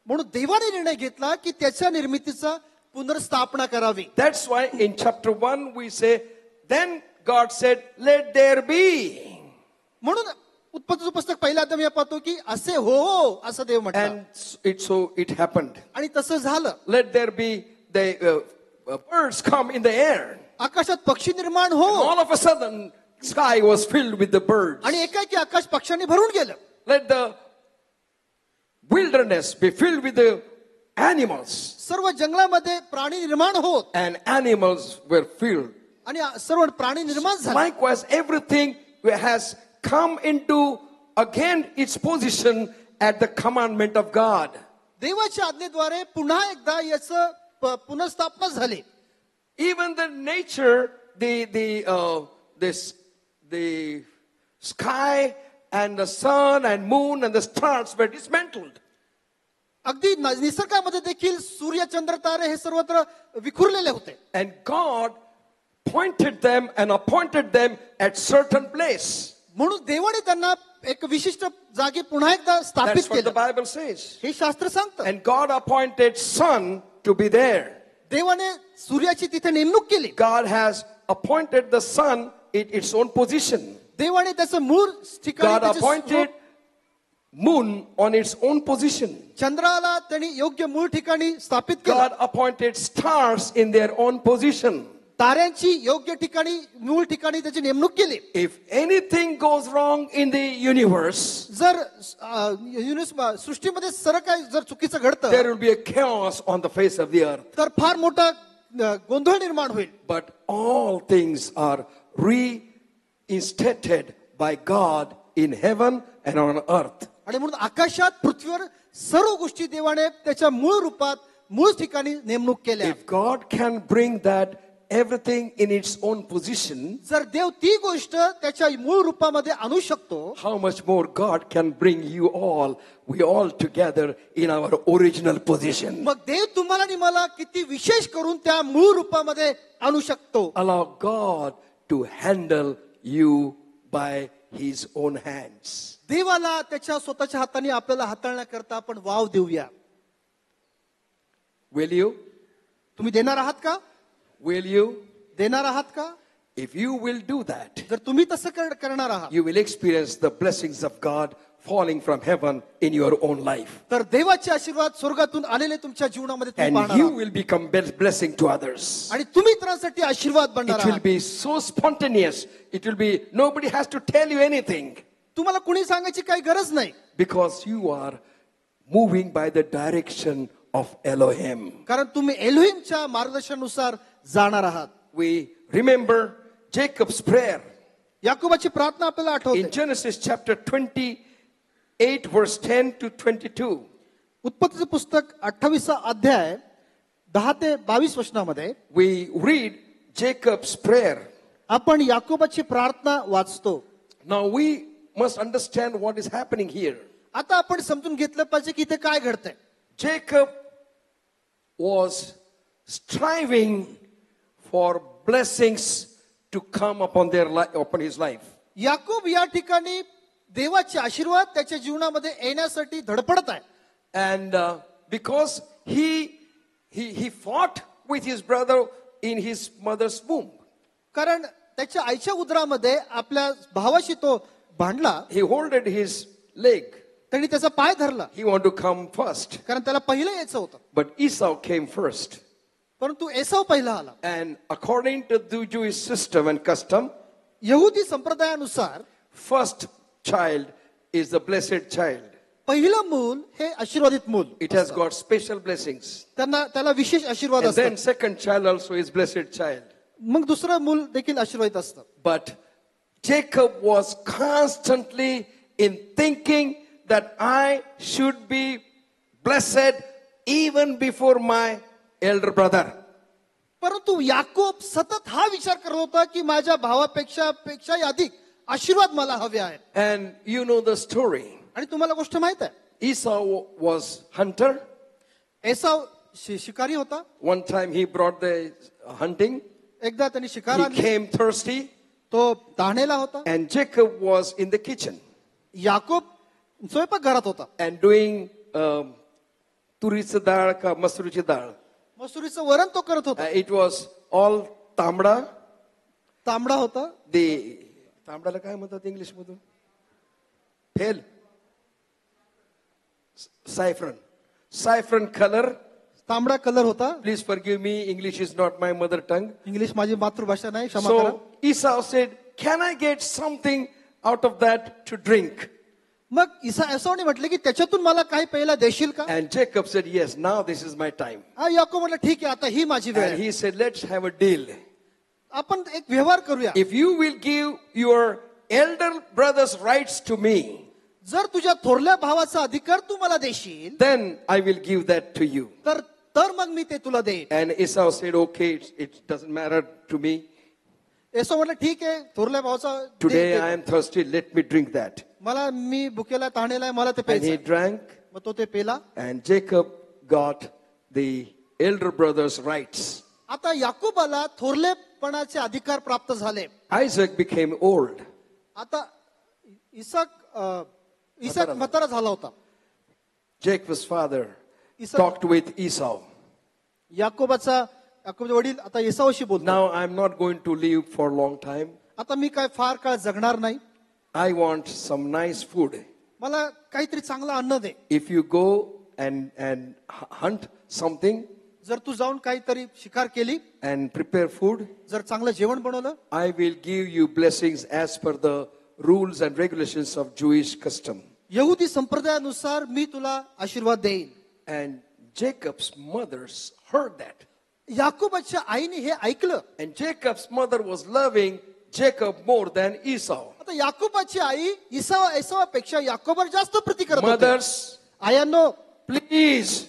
म्हणून देवाने निर्णय घेतला की त्याच्या निर्मितीचा पुनर्स्थापना करावी. That's why in chapter 1 we say, then God said, let there be. म्हणून उत्पत्तीचं पुस्तक पहिल्या अध्यायात पाहतो की असे हो असं देव म्हटलं. And it happened. आणि तसं झालं. Let there be the birds come in the air. आकाशात पक्षी निर्माण हो. All of a sudden, sky was filled with the birds. आणि एकाएकी आकाश पक्ष्यांनी भरून गेलं. Let the wilderness be filled with the animals. सर्व जंगलामध्ये प्राणी निर्माण होत. And animals were filled. आणि सर्व प्राणी निर्माण झाले. Likewise, everything has come into again its position at the commandment of God. देवाच्या आज्ञेद्वारे पुन्हा एकदा याचं पुनर्स्थापना झाली. Even the nature, the sky and the sun and moon and the stars were dismantled. अगदी निसर्गामध्ये देखील सूर्य चंद्र तारे हे सर्वत्र विखुरलेले होते. And God pointed them and appointed them at certain place. म्हणून देवाने त्यांना एक विशिष्ट जागी पुन्हा एकदा स्थापित That's what the केलं. Bible says. हे शास्त्र सांगतं. And God appointed sun to be there. देवाने सूर्याची तिथे नेमणूक केली. God has appointed the sun in its own position. देवाने त्याचं मूळ ठिकाणी God त्याचे appointed moon on its own position. चंद्राला त्यांनी योग्य मूळ ठिकाणी स्थापित केलं. God appointed stars in their own position. ताऱ्यांची योग्य ठिकाणी मूळ ठिकाणी त्याची नेमणूक केली. If anything goes wrong in the universe, जर सृष्टीमध्ये सर्व काही जर चुकीचं घडतं there will be a chaos on the face of the earth. तर फार मोठा गोंधळ निर्माण होईल. But all things are reinstated by God in heaven and on earth. आणि म्हणून आकाशात पृथ्वीवर सर्व गोष्टी देवाने त्याच्या मूळ रूपात मूळ ठिकाणी नेमणूक केल्या. If God can bring that everything in its own position, जर देव ती गोष्ट त्याच्या मूळ रूपामध्ये आणू शकतो, how much more God can bring we all together in our original position. मग देव तुम्हाला आणि मला किती विशेष करून त्या मूळ रूपामध्ये आणू शकतो. Allow God to handle you by his own hands. देवाला त्याच्या स्वतःच्या हाताने आपल्याला हाताळण्याकरता आपण वाव देऊया. Will you? तुम्ही देणार आहात का? Will you? देणार आहात का? If you will do that, जर तुम्ही तसं करणार आहात you will experience the blessings of God falling from heaven in your own life. तर देवाचे आशीर्वाद स्वर्गातून आलेले तुमच्या जीवनामध्ये तुम्ही And पाहणार you आहात. will become blessing to others. आणि तुम्ही इतरांसाठी आशीर्वाद बनणार It will आहात. be so spontaneous. It will be, nobody has to tell you anything तुम्हाला कुणी सांगायची काही गरज नाही, because you are moving by the direction of Elohim. कारण तुम्ही एलोहिमच्या मार्गदर्शनानुसार जाणार आहात. We remember Jacob's prayer याकोबाची प्रार्थना आपल्याला in आठवते. Genesis chapter 28 verse 10 to 22. उत्पत्तीचे पुस्तक 28 अध्याय 10 ते 22 वचनामध्ये We read Jacob's prayer. आपण याकोबाची प्रार्थना वाचतो. Now we must understand what is happening here. आता आपण समजून घेतलं पाहिजे की इथे काय घडतंय. Jacob was striving for blessings to come upon upon his life. Yakob या ठिकाणी देवाचे आशीर्वाद त्याच्या जीवनामध्ये येण्यासाठी धडपडत आहे. And because he fought with his brother in his mother's womb. कारण त्याच्या आईच्या उदरामध्ये आपल्या भावाशी तो भांडला. He holded his leg. त्यांनी त्याचा पाय धरला, He wanted to come first. कारण त्याला पहिलं यायचं होतं. But Esau came first. परंतु एसाव पहिला आला. And according to the Jewish system and custom, यहुदी संप्रदायानुसार first child is the blessed child. पहिलं मूल हे आशीर्वादित मूल. It has got special blessings. त्याला विशेष आशीर्वाद And then असतात. second child also is blessed child. मग दुसरं मूल देखील आशीर्वादित असतं. But Jacob was constantly in thinking that I should be blessed even before my elder brother. परंतु याकोब सतत हा विचार करत होता की माझ्या भावापेक्षा अधिक आशीर्वाद मला हवे आहेत. And you know the story. आणि तुम्हाला गोष्ट माहित आहे, Esau was hunter. एसाव शिकारी होता. One time he brought the hunting. एकदा त्यांनी शिकार He आणली, came thirsty. तो तहानेला होता. And Jacob was in the kitchen Yakob स्वयंपाकघरात होता. and doing तुरीची डाळ का मसुरीची डाळ. मसुरीचं वरण तो करत होता. It was all तांबडा. तांबडा होता. तांबड्याला काय म्हणतात इंग्लिश मधून? फेल. Saffron color. तांबडा कलर होता. Please forgive me, English is not my mother tongue. English माझी मातृभाषा नाही, क्षमा करा. So Esau said, can I get something out of that to drink? मग एसावने म्हटलं की त्याच्यातून मला काही प्यायला देशील का? And Jacob said, yes, now this is my time. Yakob म्हटलं ठीक आहे, आता ही माझी वेळ And आहे. he said, let's have a deal. आपण एक व्यवहार करूया. If you will give your elder brother's rights to me, जर तुझ्या थोरल्या भावाचा अधिकार तू मला देशील then I will give that to you. तर मग मी ते तुला देईन. And Esau said, okay, it doesn't matter to me. एसाव म्हटलं ठीक आहे, थोरल्या भावाचा Today they. I am thirsty, let me drink that. मी भुकेला तहानेला आहे, मला ते And he प्यायचं. drank, मग तो ते पेला. and Jacob got the elder brother's rights. आता याकोबाला थोरलेपणाचे अधिकार प्राप्त झाले. Isaac became old. आता इसाक म्हातारा झाला होता. Jacob's father Isaac- talked with Esau. याकोबाचे वडील आता एसावशी बोलतो. Now I'm not going to live for a long time. आता मी काय फार काळ जगणार नाही, I want some nice food. मला काहीतरी चांगलं अन्न दे. If you go and hunt something जर तू जाऊन काहीतरी शिकार केली, and prepare food, जर चांगलं जेवण बनवलं, I will give you blessings as per the rules and regulations of Jewish custom. यहुदी संप्रदायानुसार मी तुला आशीर्वाद देईन. And Jacob's mothers heard that. याकोबाच्या आईने हे ऐकलं. And Jacob's mother was loving Jacob more than Esau. आता याकोबाची आई एसावापेक्षा याकोबावर जास्त प्रीती करत होती. Mothers, आयांनो, please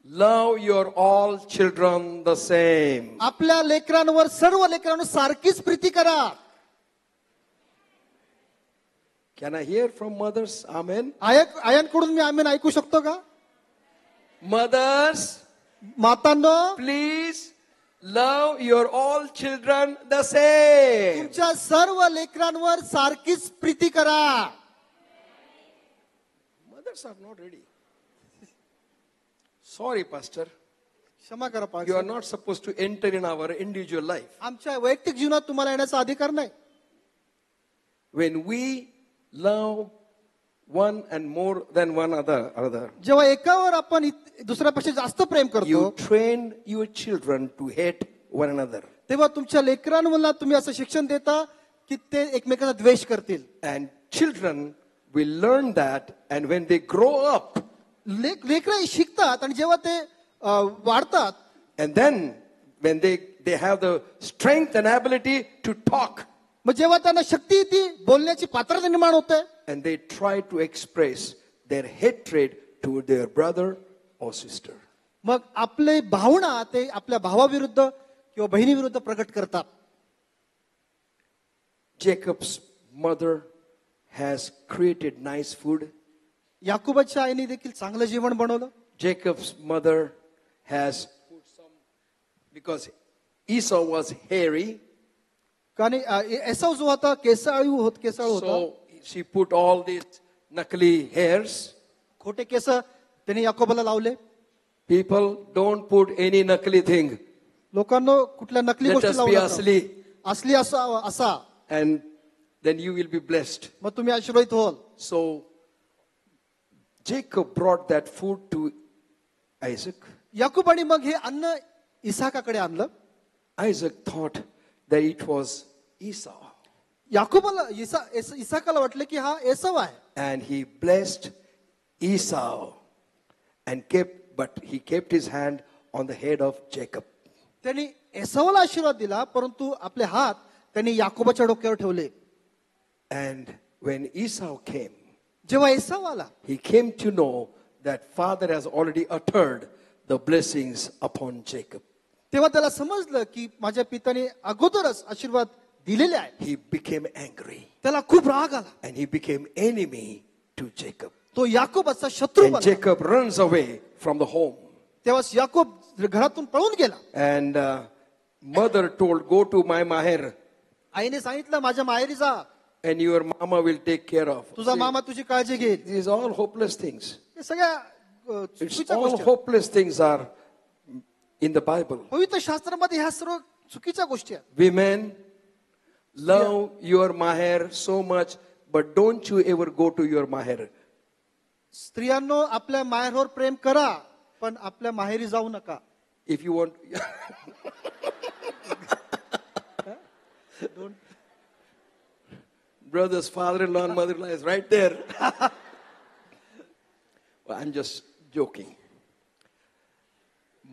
love your all children the same. आपल्या लेकरांवर सर्व लेकरांवर सारखीच प्रीती करा. Can I hear from mothers? Amen. आयांकडून मी आमेन ऐकू शकतो का? Mothers, मातांनो, please love your all children the same. तुमच्या सर्व लेकरांवर सारखीच प्रीती करा. Mothers are not ready. Sorry, Pastor. क्षमा करा You are pastor. not supposed to enter in our individual life. आमच्या वैयक्तिक जीवनात तुम्हाला येण्याचा अधिकार नाही. When we love one and more than one other, जेव्हा एकावर आपण दुसऱ्यापेक्षा जास्त प्रेम करतो, you train your children to hate one another. तेव्हा तुमच्या लेकरांना तुम्ही असं शिक्षण देता की ते एकमेकांचा द्वेष करतील. And children will learn that, and when they grow up, लेकरं शिकतात आणि जेव्हा ते वाढतात, and then when they have the strength and ability to talk, मग जेव्हा त्यांना शक्ती येते, बोलण्याची पात्रता निर्माण होते, and they try to express their hatred to their brother or sister. मग आपले भावना ते आपल्या भावाविरुद्ध किंवा बहिणीविरुद्ध प्रकट करतात. Jacob's mother has created nice food. याकुबाच्या आईने देखील चांगलं जेवण बनवलं. Jacob's mother has put some, because Esau was hairy, कारण एसाव जो होता केसाळू होता, so she put all these knuckly hairs. खोटे केस त्याने याकोबाला लावले. People, don't put any knuckly thing. लोकांना कुठल्या नकली Let गोष्टी us लावू be नका. asli, असली असा and then you will be blessed. मग तुम्ही आशीर्वादित व्हाल. So Jacob brought that food to Isaac. याकोबाने मग हे अन्न इसाकाकडे आणलं. Isaac thought that it was Esau, याकोबाला इसाकाला वाटलं की हा एसाव आहे. and he blessed Esau and he kept his hand on the head of Jacob. त्यांनी एसावाला आशीर्वाद दिला, परंतु आपले हात त्यांनी याकोबाच्या डोक्यावर ठेवले. And when Esau came, जेव्हा एसाव आला, he came to know that father has already uttered the blessings upon Jacob. तेव्हा त्याला समजलं की माझ्या पित्याने अगोदरच आशीर्वाद दिलेले आहे. He became angry त्याला खूप राग आला. and he became enemy to Jacob. तो याकोबाचा शत्रू And बनला. Jacob runs away from the home. तेव्हा याकोब घरातून पळून गेला. And mother told, go to my maher आईने सांगितलं माझ्या माहेरी जा, and your mama will take care of. तुझा मामा तुझी काळजी घेईल. These are all hopeless things. हे सगळ्या It's चुकीच्या all गोष्टी आहेत. hopeless things are in the Bible. पवित्र शास्त्रामध्ये ह्या सर्व चुकीच्या गोष्टी आहेत. Women, love your maher so much, but don't you ever go to your maher. स्त्रियांनो आपल्या माहेरवर प्रेम करा, पण आपल्या माहेरी जाऊ नका. If you want. Brother's father-in-law and mother-in-law is right there. Well, I'm just joking.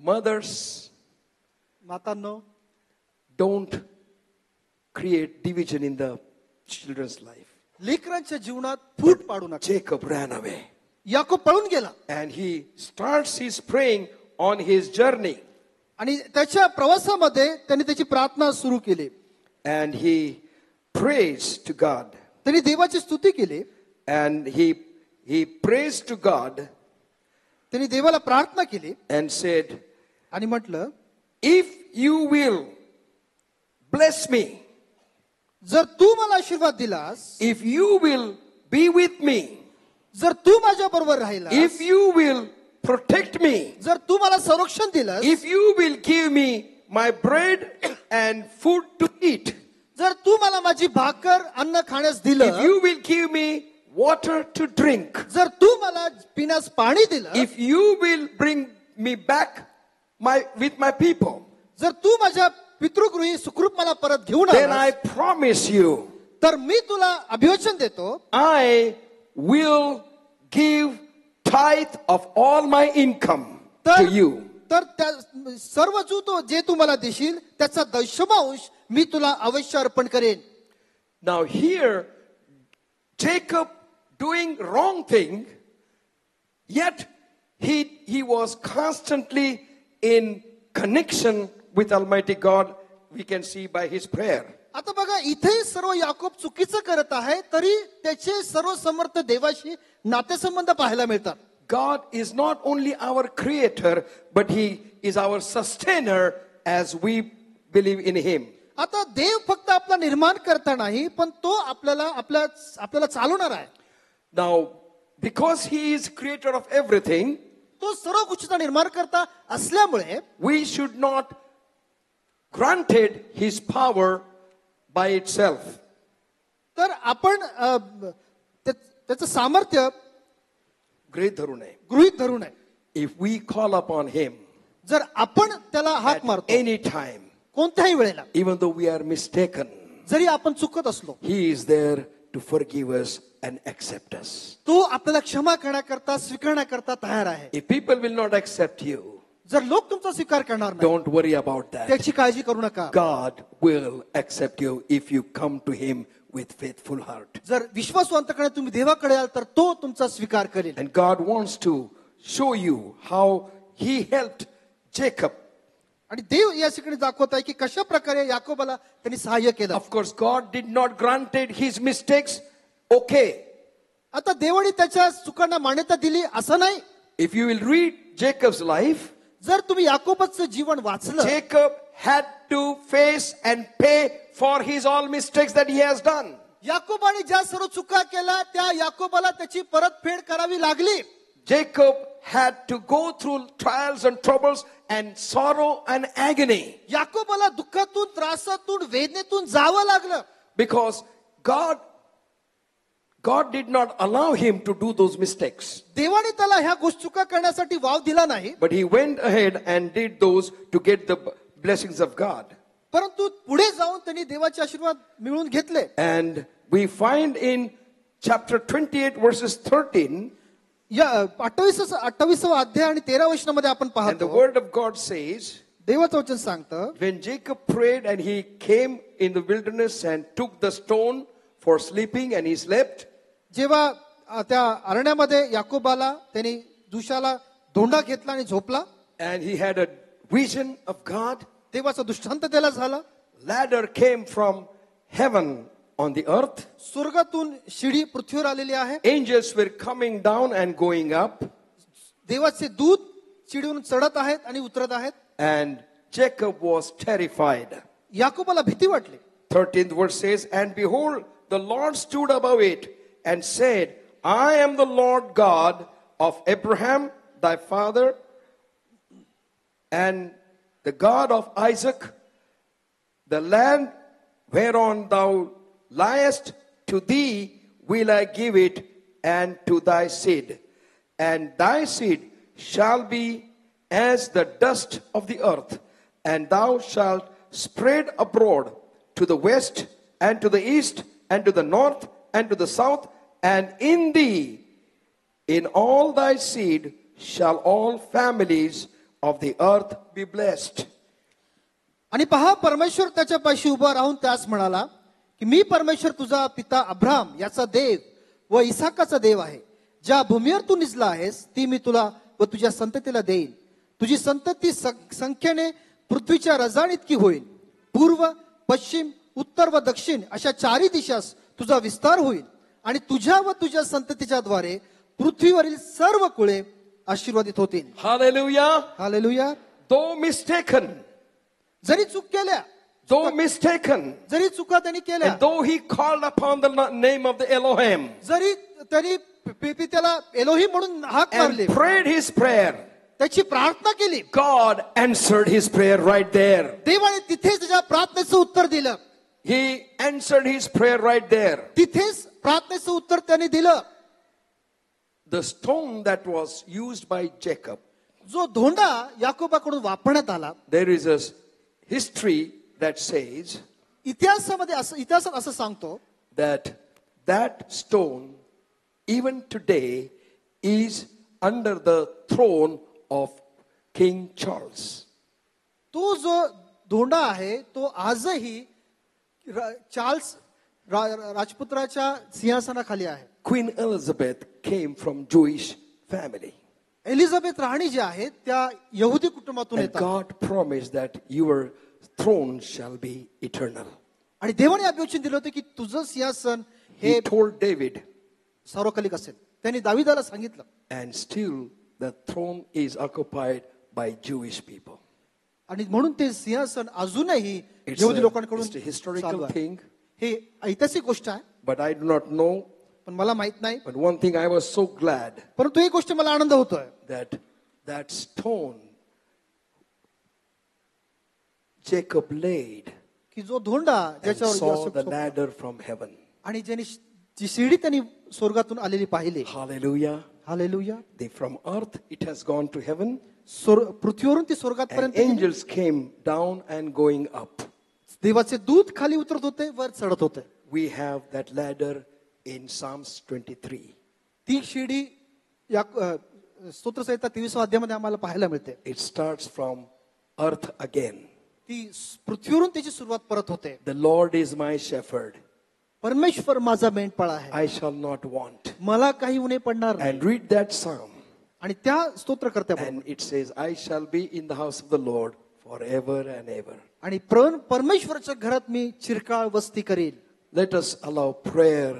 Mothers, मातांनो, don't create division in the children's life. लेकरांच्या जीवनात फूट पाडू नका. Jacob ran away. याकोब पळून गेला And he starts his praying on his journey. आणि त्याच्या प्रवासामध्ये त्याने त्याची प्रार्थना सुरू केली. And he prays to God. त्यांनी देवाची स्तुती केली. And he prays to God त्यांनी देवाला प्रार्थना केली and said, आणि म्हटलं, if you will bless me, जर तू मला आशीर्वाद दिलास, if you will be with me, जर तू माझ्या बरोबर राहिलास, if you will protect me, जर तू मला संरक्षण दिलंस, if you will give me my bread and food to eat, जर तू मला माझी भाकर अन्न खाण्यास if दिलं, you will give me water to drink, जर तू मला पिण्यास पाणी दिलं, if you will bring me back with my people, जर तू माझ्या पितृगृही सुखरूप मला परत घेऊन then I आलास, promise you, तर मी तुला अभिवचन देतो, I will give tithe of all my income to you. तर त्या सर्व जे तू मला देशील त्याचा दशमांश मी तुला अवश्य अर्पण करेन. Now here, Jacob doing wrong thing, yet he was constantly in connection with Almighty God. We can see by his prayer. आता बघा, इथे सर्व याकोब चुकीचं करत आहे, तरी त्याचे सर्व समर्थ देवाशी नातेसंबंध पाहायला मिळतात. God is not only our creator, but he is our sustainer as we believe in him. आता देव फक्त आपला निर्माण करता नाही, पण तो आपल्याला चालवणार आहे. Now, because he is creator of everything, तो सर्व गोष्टीचा निर्माण करता असल्यामुळे we should not granted his power by itself. तर आपण त्याचं सामर्थ्य गृहीत धरू नये. गृहीत धरू नये. If we call upon him जर आपण त्याला हाक at मारतो any time, कोणत्याही वेळेला, even though we are mistaken, जरी आपण चुकत असलो, he is there to forgive us and accept us. तो आपल्याला क्षमा करण्याकरता स्वीकारण्याकरता तयार आहे. If people will not accept you, जर लोक तुमचा स्वीकार करणार नाही, don't worry about that. त्याची काळजी करू नका. God will accept you if you come to him with faithful heart. जर विश्वासवंतकडे तुम्ही देवाकडे आल तर तो तुमचा स्वीकार करेल. And God wants to show you how he helped Jacob. आणि देव या ठिकाणी दाखवत आहे की कशा प्रकारे याकोबाला त्यांनी सहाय्य केलं. Of course, God did not granted his mistakes. Okay. आता देवाने त्याच्या चुकांना मान्यता दिली असं नाही. If you will read Jacob's life, जर तुम्ही याकोबाचं जीवन वाचलं, Jacob had to face and pay for his all mistakes that he has done. याकोबाने ज्या सर्व चुका केल्या त्या याकोबाला त्याची परतफेड करावी लागली. Jacob had to go through trials and troubles and sorrow and agony याकोबाला दुःखातून, त्रासातून, वेदनेतून जावं लागलं. because God did not allow him to do those mistakes. देवाने त्याला ह्या गोष्टी चुका करण्यासाठी वाव दिला नाही, But he went ahead and did those to get the blessings of God. परंतु पुढे जाऊन त्यांनी देवाचे आशीर्वाद मिळवून घेतले. And we find in chapter 28 verses 13, या 28 अध्याय आणि 13 वचनामध्ये आपण and the पाहतो, word of God says, देवाचं वचन सांगतं, when Jacob prayed and he came in the wilderness and took the stone for sleeping and he slept, जेव्हा त्या अरण्यामध्ये याकोबाला त्यांनी दुशाला धोंडा घेतला आणि झोपला, and he had a vision of God, देवाचा दृष्टांत त्याला झाला. ladder came from heaven on the earth. स्वर्गातून शिडी पृथ्वीवर आलेली आहे. Angels were coming down and going up, देवाचे दूत शिडीवरून चढत आहेत आणि उतरत आहेत. and Jacob was terrified. याकोबाला भीती वाटली. 13th verse says, and behold, the Lord stood above it and said, I am the Lord God of Abraham, thy father, and the God of Isaac. The land whereon thou liest, to thee will I give it, and to thy seed. And thy seed shall be as the dust of the earth, and thou shalt spread abroad to the west, and to the east, and to the north, and to the south, and in thee, in all thy seed, shall all families of the earth be blessed. आणि पहा, परमेश्वर त्याच्यापाशी उभा राहून त्यास म्हणाला की मी परमेश्वर तुझा पिता अब्राम याचा देव व इसाकाचा देव आहे. ज्या भूमीवर तू निजला आहेस ती मी तुला व तुझ्या संततीला देईन. तुझी संतती संख्येने पृथ्वीच्या रजाण इतकी होईल. पूर्व, पश्चिम, उत्तर व दक्षिण अशा चारही दिशास तुझा विस्तार होईल. आणि तुझ्या व तुझ्या संततीच्या द्वारे पृथ्वीवरील सर्व कुळे आशीर्वादित होतील. Hallelujah. हालेलुया. Though mistaken, जरी चूक केल्या, जरी चुका त्यांनी केल्या, and though he called upon the name of the Elohim जरी त्यांनी त्याला एलोहिम म्हणून हाक मारली, and prayed his prayer, त्याची प्रार्थना केली, God answered his prayer right there. देवाने तिथेच त्याच्या प्रार्थनेचं उत्तर दिलं. He answered his prayer right there. तिथेच प्रार्थनेचं उत्तर त्याने दिलं. The stone that was used by Jacob, जो धोंडा याकोबाकडून वापरण्यात आला, there is a history that says इतिहासात असं सांगतो that that stone even today is under the throne of King Charles. तो जो धोंडा आहे तो आजही चार्ल्स राजपुत्राच्या सिंहासनाखाली आहे. Queen Elizabeth came from Jewish family. Elizabeth राणी जी आहे त्या यहुदी कुटुंबातून And येतात. God promised that your throne shall be eternal. आणि देवाने अभिवचन दिलं होतं की तुझं सिंहासन He हे told David, सार्वकालिक असेल. त्यांनी दाविदाला सांगितलं, and still the throne is occupied by Jewish people. आणि म्हणून ते सिंहासन अजूनही It's यहुदी a- लोकांकडून it's a historical चालू आहे. thing. हे ऐतिहासिक गोष्ट आहे, But I do not know. पण मला माहित नाही. But one thing I was so glad परंतु एक गोष्ट मला आनंद होतोय that stone Jacob laid की जो धोंडा and ज्याच्यावर saw Yasub the सोपला, ladder from heaven. आणि ज्यांनी जी शिडी त्यांनी स्वर्गातून आलेली पाहिली. Hallelujah. Hallelujah. From earth it has gone to heaven. पृथ्वीवरून ती And स्वर्गापर्यंत गेली. angels came down and going up. देवाचे दूत खाली उतरत होते, वर चढत होते. We have that ladder in Psalms 23. ती शिडी या स्तोत्रसंहिता 23व्या अध्यायामध्ये आम्हाला पाहायला मिळते. It starts from earth again. ती पृथ्वीवरून त्याची सुरुवात परत होते. The Lord is my shepherd. परमेश्वर माझा मेंढपाळ आहे, I shall not want. मला काही उणे पडणार नाही. And read that psalm. आणि त्या स्तोत्रकर्त्या And it says, I shall be in the house of the Lord forever and ever. आणि परमेश्वराच्या घरात मी चिरकाळ वस्ती करेल. Let us allow prayer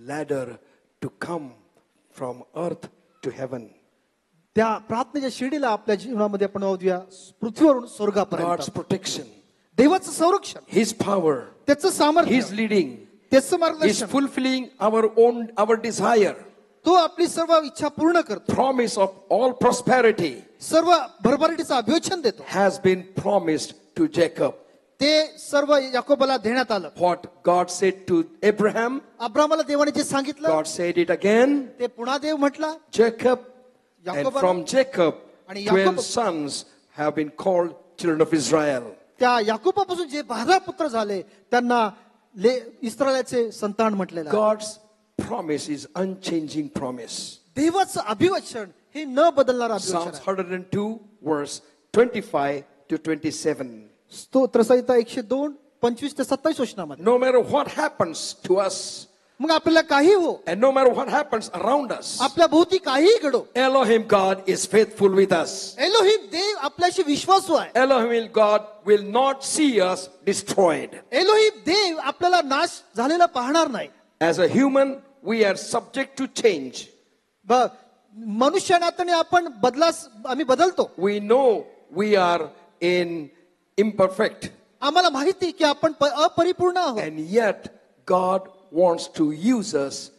ladder to come from earth to heaven. त्या प्रार्थनेच्या शिडीला आपल्या जीवनामध्ये आपण वाहूया, पृथ्वीवरून God's स्वर्गापर्यंत. protection, देवाचं संरक्षण, His power, त्याचं सामर्थ्य, His leading, त्याचं His मार्गदर्शन, fulfilling our desire, तो आपली सर्व इच्छा पूर्ण करतो. promise of all prosperity सर्व भरभराटीचं अभिवचन देतो. has been promised to Jacob. ते सर्व याकोबाला देण्यात आलं. What God said to Abraham, अब्रामाला देवाने जे सांगितलं God said it again. ते पुन्हा देव म्हटला. Jacob, and याकोबाला from Jacob, आणि 12 Yakob- sons have been called children of Israel. त्या याकोबापासून जे 12 पुत्र झाले त्यांना इस्रायलाचे संतान म्हटलेलं आहे. God's promise is unchanging promise. देवाचं अभिवचन हे न बदलणारं अभिवचन Psalms आहे. 102 verse 25 to 27. स्तोत्रसंहिता 102 25 ते 27 वचनामध्ये. No matter what happens to us मग आपल्याला काही हो, and no matter what happens around us, आपल्या भोवती काहीही घडो, Elohim God is faithful with us. Elohim देव आपल्याशी विश्वासू आहे. Elohim God will not see us destroyed. Elohim देव आपल्याला नाश झालेला पाहणार नाही. As a human, we are subject to change. मनुष्य नात्याने आपण आम्ही बदलतो. We know we are imperfect. आम्हाला माहिती की आपण अपरिपूर्ण आहोत. And yet, God wants to use us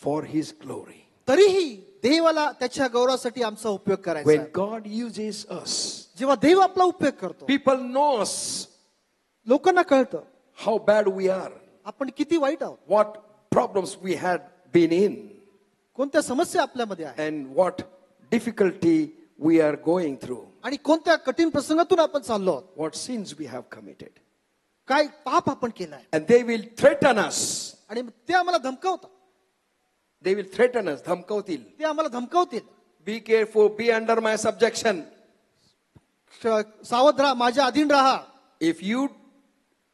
for His glory. तरीही देवाला त्याच्या गौरवासाठी आमचा उपयोग करायचा When आहे. God uses us, जेव्हा देव आपला उपयोग करतो, people know us, लोकांना कळतं how bad we are, आपण किती वाईट आहोत, what problems we had been in, कोणत्या समस्या आपल्यामध्ये आहेत and what difficulty we are going through, आणि कोणत्या कठीण प्रसंगातून आपण चाललो आहोत, what sins we have committed. काय पाप आपण केलाय. And they will threaten us. आणि ते आम्हाला धमकावतात. They will threaten us. धमकावतील. ते आम्हाला धमकावतील. Be careful, be under my subjection. सावध राहा, माझ्या अधीन राहा. If you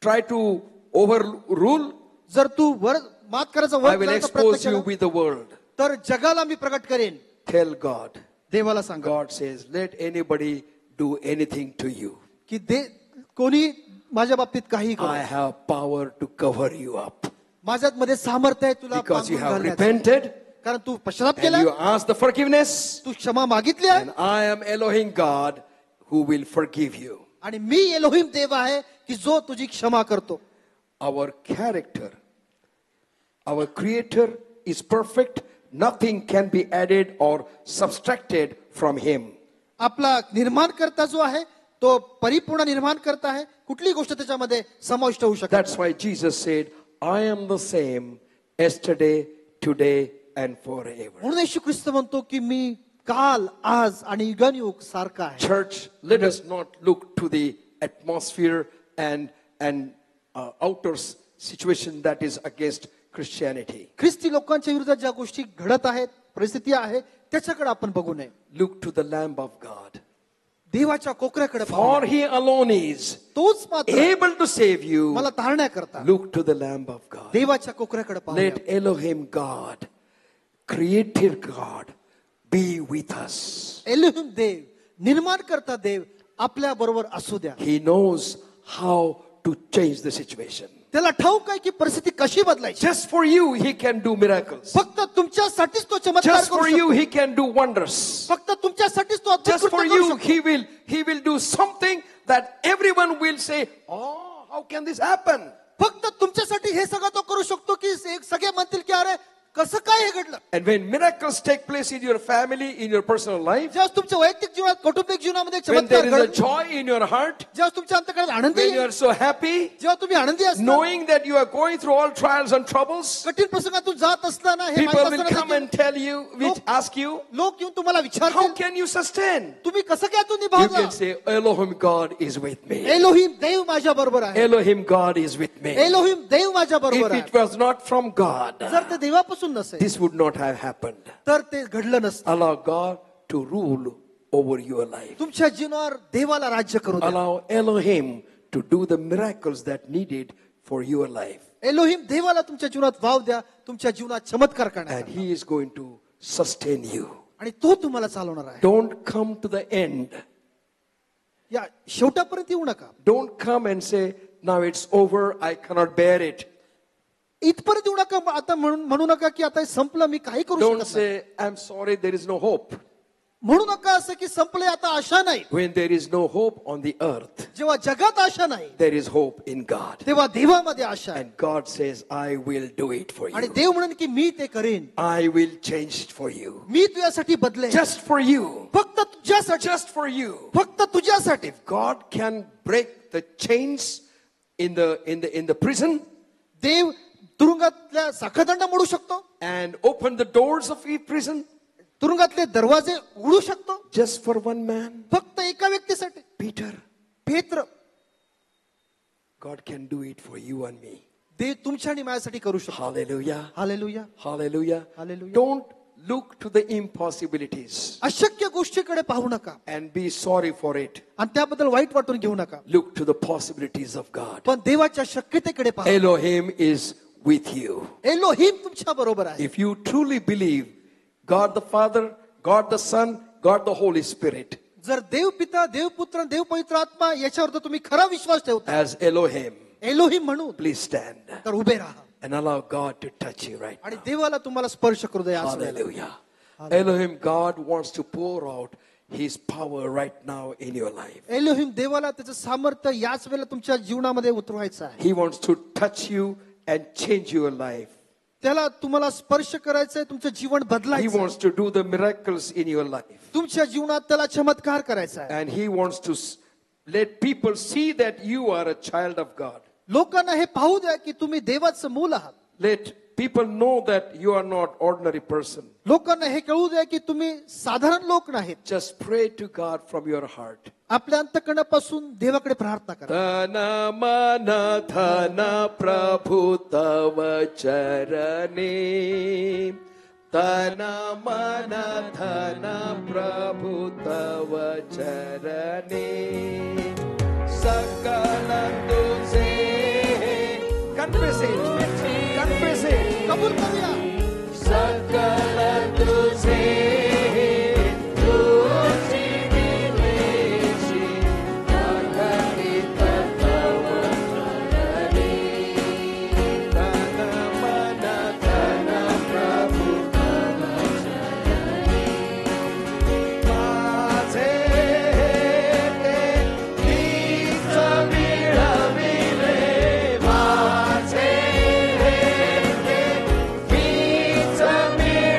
try to overrule, जर तू वर मात करायचा I वर will करायचा expose प्रयत्न you केला, with the world. तर जगाला मी प्रकट करेन. Tell God. देवाला सांगा God says, let anybody do anything to you. की कोणी माझ्या बाबतीत काही करू. I have power to cover you up. माझ्यात मध्ये सामर्थ्य आहे तुला Because you पांघरून have घालण्याचं. repented कारण तू पश्चाताप and केला, you asked the forgiveness. तू क्षमा मागितली आहे, And I am Elohim God who will forgive you. आणि मी एलोहिम देव आहे की जो तुझी क्षमा करतो. Our character, our creator is perfect. Nothing can be added or subtracted from him. आपला निर्माणकर्ता जो आहे तो परिपूर्ण निर्माणकर्ता आहे. कुठली गोष्ट त्याच्यामध्ये समाविष्ट होऊ शकत That's why Jesus said, I am the same yesterday, today, and forever. म्हणून येशू ख्रिस्त म्हणतो की मी काल, आज आणि युगानुयुग सारखा आहे. Church, let us not look to the atmosphere and outer situation that is against Christianity. ख्रिस्ती लोकांच्या विरुद्ध ज्या गोष्टी घडत आहेत, परिस्थिती आहे, त्याच्याकडे आपण बघू नये. Look to the Lamb of God. देवाच्या कोकऱ्याकडे For पाहू. he alone is तोच मात्र able to save you. मला तारण्याकरता Look to the Lamb of God. देवाच्या कोकऱ्याकडे पाहू. Let Elohim God, creator God, be with us. Elohim देव, निर्माणकर्ता देव आपल्या बरोबर असू द्या. He knows how to change the situation. त्याला ठाऊक आहे की परिस्थिती कशी बदलायची. Just for you, he can do miracles. फक्त तुमच्यासाठीच तो चमत्कार Just करू for you, शकतो. he can do wonders. फक्त तुमच्यासाठीच तो अद्भुत Just for कृत्य करू you, शकतो. he will do something that everyone will say, oh, how can this happen? फक्त तुमच्यासाठी हे सगळं तो करू शकतो की सगळे म्हणतील की अरे कसं काय हे घडलं. And when miracles take place in your family, in your personal life, जेव्हा तुमच्या वैयक्तिक जीवनात कौटुंबिक जीवनामध्ये when चमत्कार there is a घडतो, joy in your heart, जेव्हा तुमच्या अंतःकरणात आनंद when you येईल, are so happy, जेव्हा तुम्ही आनंदी असता, knowing that you are going through all trials and troubles, कठीण प्रसंगातून जात असताना हे people माहित will असताना come and tell you, ask you, लोक येऊन तुम्हाला how विचारतील can you sustain? तुम्ही कसं काय यातून You निभावता. can say, Elohim God is with me. Elohim देव माझ्या बरोबर आहे. Elohim God is with me. Elohim देव माझ्या बरोबर If आहे. it was not from God, जर ते देवापासून नसेल this would not have happened. तर ते घडलं नसतं. Allow God to rule over your life. तुमच्या जीवनावर देवाला राज्य करू द्या. Allow Elohim to do the miracles that needed for your life. Elohim देवाला तुमच्या जीवनात वाव द्या, तुमच्या जीवनात चमत्कार करण्याचा. And He is going to sustain you. आणि तो तुम्हाला चालवणार आहे. Don't come to the end. या शेवटापर्यंत येऊ नका. Don't come and say, now it's over, I cannot bear it. इथपर्यंत येऊ नका. आता म्हणू नका की आता हे संपलं, मी काही करू Don't शकत नाही. say, I'm sorry, there is no hope. म्हणू नका असं की संपले, आता आशा नाही. When there is no hope on the earth, जेव्हा जगात आशा नाही there is hope in God. तेव्हा देवामध्ये आशा आहे. And God says, I will do it for आणि you. देव म्हणेन की मी ते करेन, I will change it for you. मी तुझ्यासाठी बदलेन. Just for you. फक्त तुझ्यासाठी, Just for you. फक्त तुझ्यासाठी. If God can break the chains in the prison देव तुरुंगातल्या साखळदंड मोडू शकतो, and open the doors of each prison तुरुंगातले दरवाजे उघडू शकतो, just for one man, फक्त एका व्यक्तीसाठी. Peter, पेत्र, God can do it for you and me. देव तुमच्या आणि माझ्यासाठी करू शकतो. Hallelujah. Hallelujah, Hallelujah. Hallelujah. Don't look to the impossibilities अशक्य गोष्टीकडे पाहू नका and be sorry for it. आणि त्याबद्दल वाईट वाटून घेऊ नका, Look to the possibilities of God. पण देवाच्या शक्यतेकडे पहा. Elohim is with you. Elohim तुमच्या बरोबर आहे. If you truly believe God the Father, God the Son, God the Holy Spirit जर देव पिता, देव पुत्र, देव पवित्र आत्मा याच्यावर जर तुम्ही खरा विश्वास ठेवता as Elohim, एलोहिम म्हणून, please stand तर उभे राहा and allow God to touch you right आणि now. देवाला तुम्हाला स्पर्श करू द्या. या वेळेला. Hallelujah. Elohim, God wants to pour out His power right now in your life. Elohim देवाला त्याचं सामर्थ्य याच वेळेला तुमच्या जीवनामध्ये उतरवायचं आहे. He wants to touch you and change your life. त्याला तुम्हाला स्पर्श करायचंय, तुमचं जीवन He बदलायचं, wants to do the miracles in your life. तुमच्या जीवनात त्याला चमत्कार करायचा आहे. And He wants to let people see that you are a child of God. लोकांना हे पाहू द्या की तुम्ही देवाचं मूल आहात. Let people know that you are not ordinary person. लोकांना हे कळू द्या की तुम्ही साधारण लोक नाहीत. Just pray to God from your heart. आपल्या अंतःकरणापासून देवाकडे प्रार्थना करा. धन मन धन प्रभु तव चरणे, धन मन धन प्रभु तव चरणे, सकल तुझे. Confess it. कबूल करूया. सकल तुझे तुझी दिलेशी, अगणित तव चरणी, धन मन धन प्रभु तव चरणी, माझे ते हीच मिळविले, माझे ते हीच मिळविले.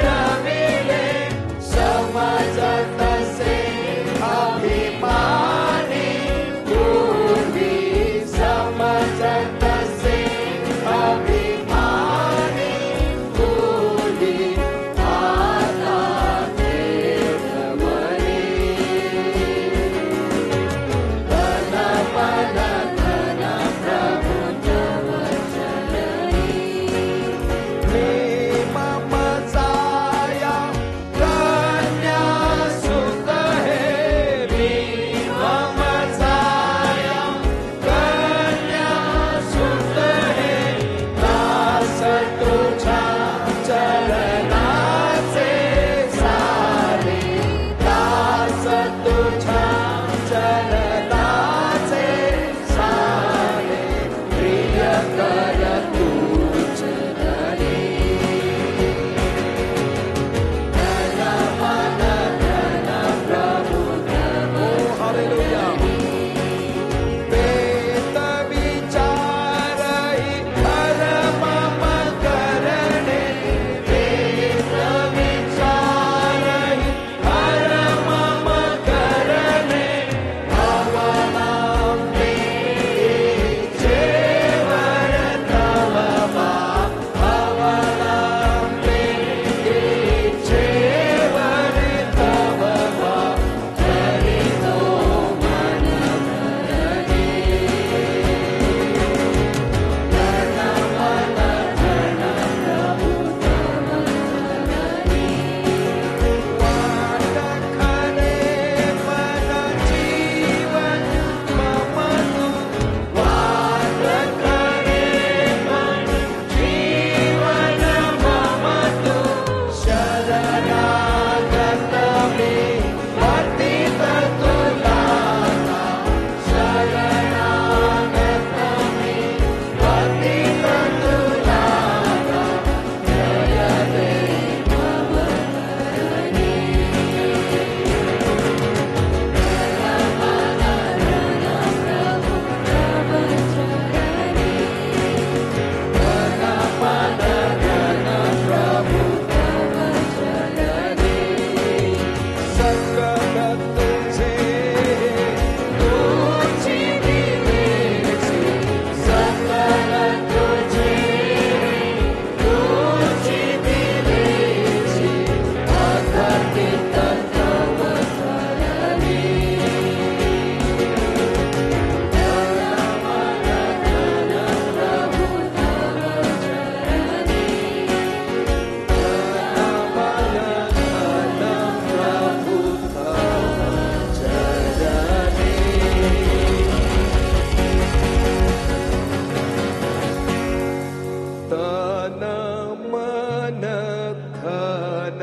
धन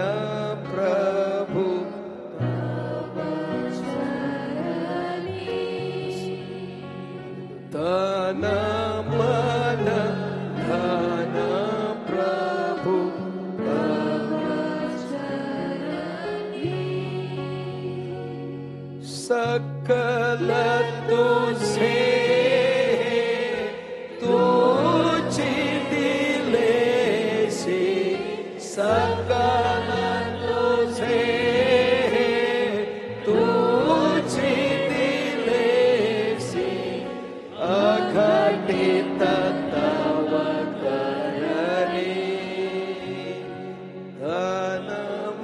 प्रभु तन मन धन प्रभु सकल तुझे तुझी दिलेसी सकल तुझे तुझी दिलेसी अघटित तव करणे धन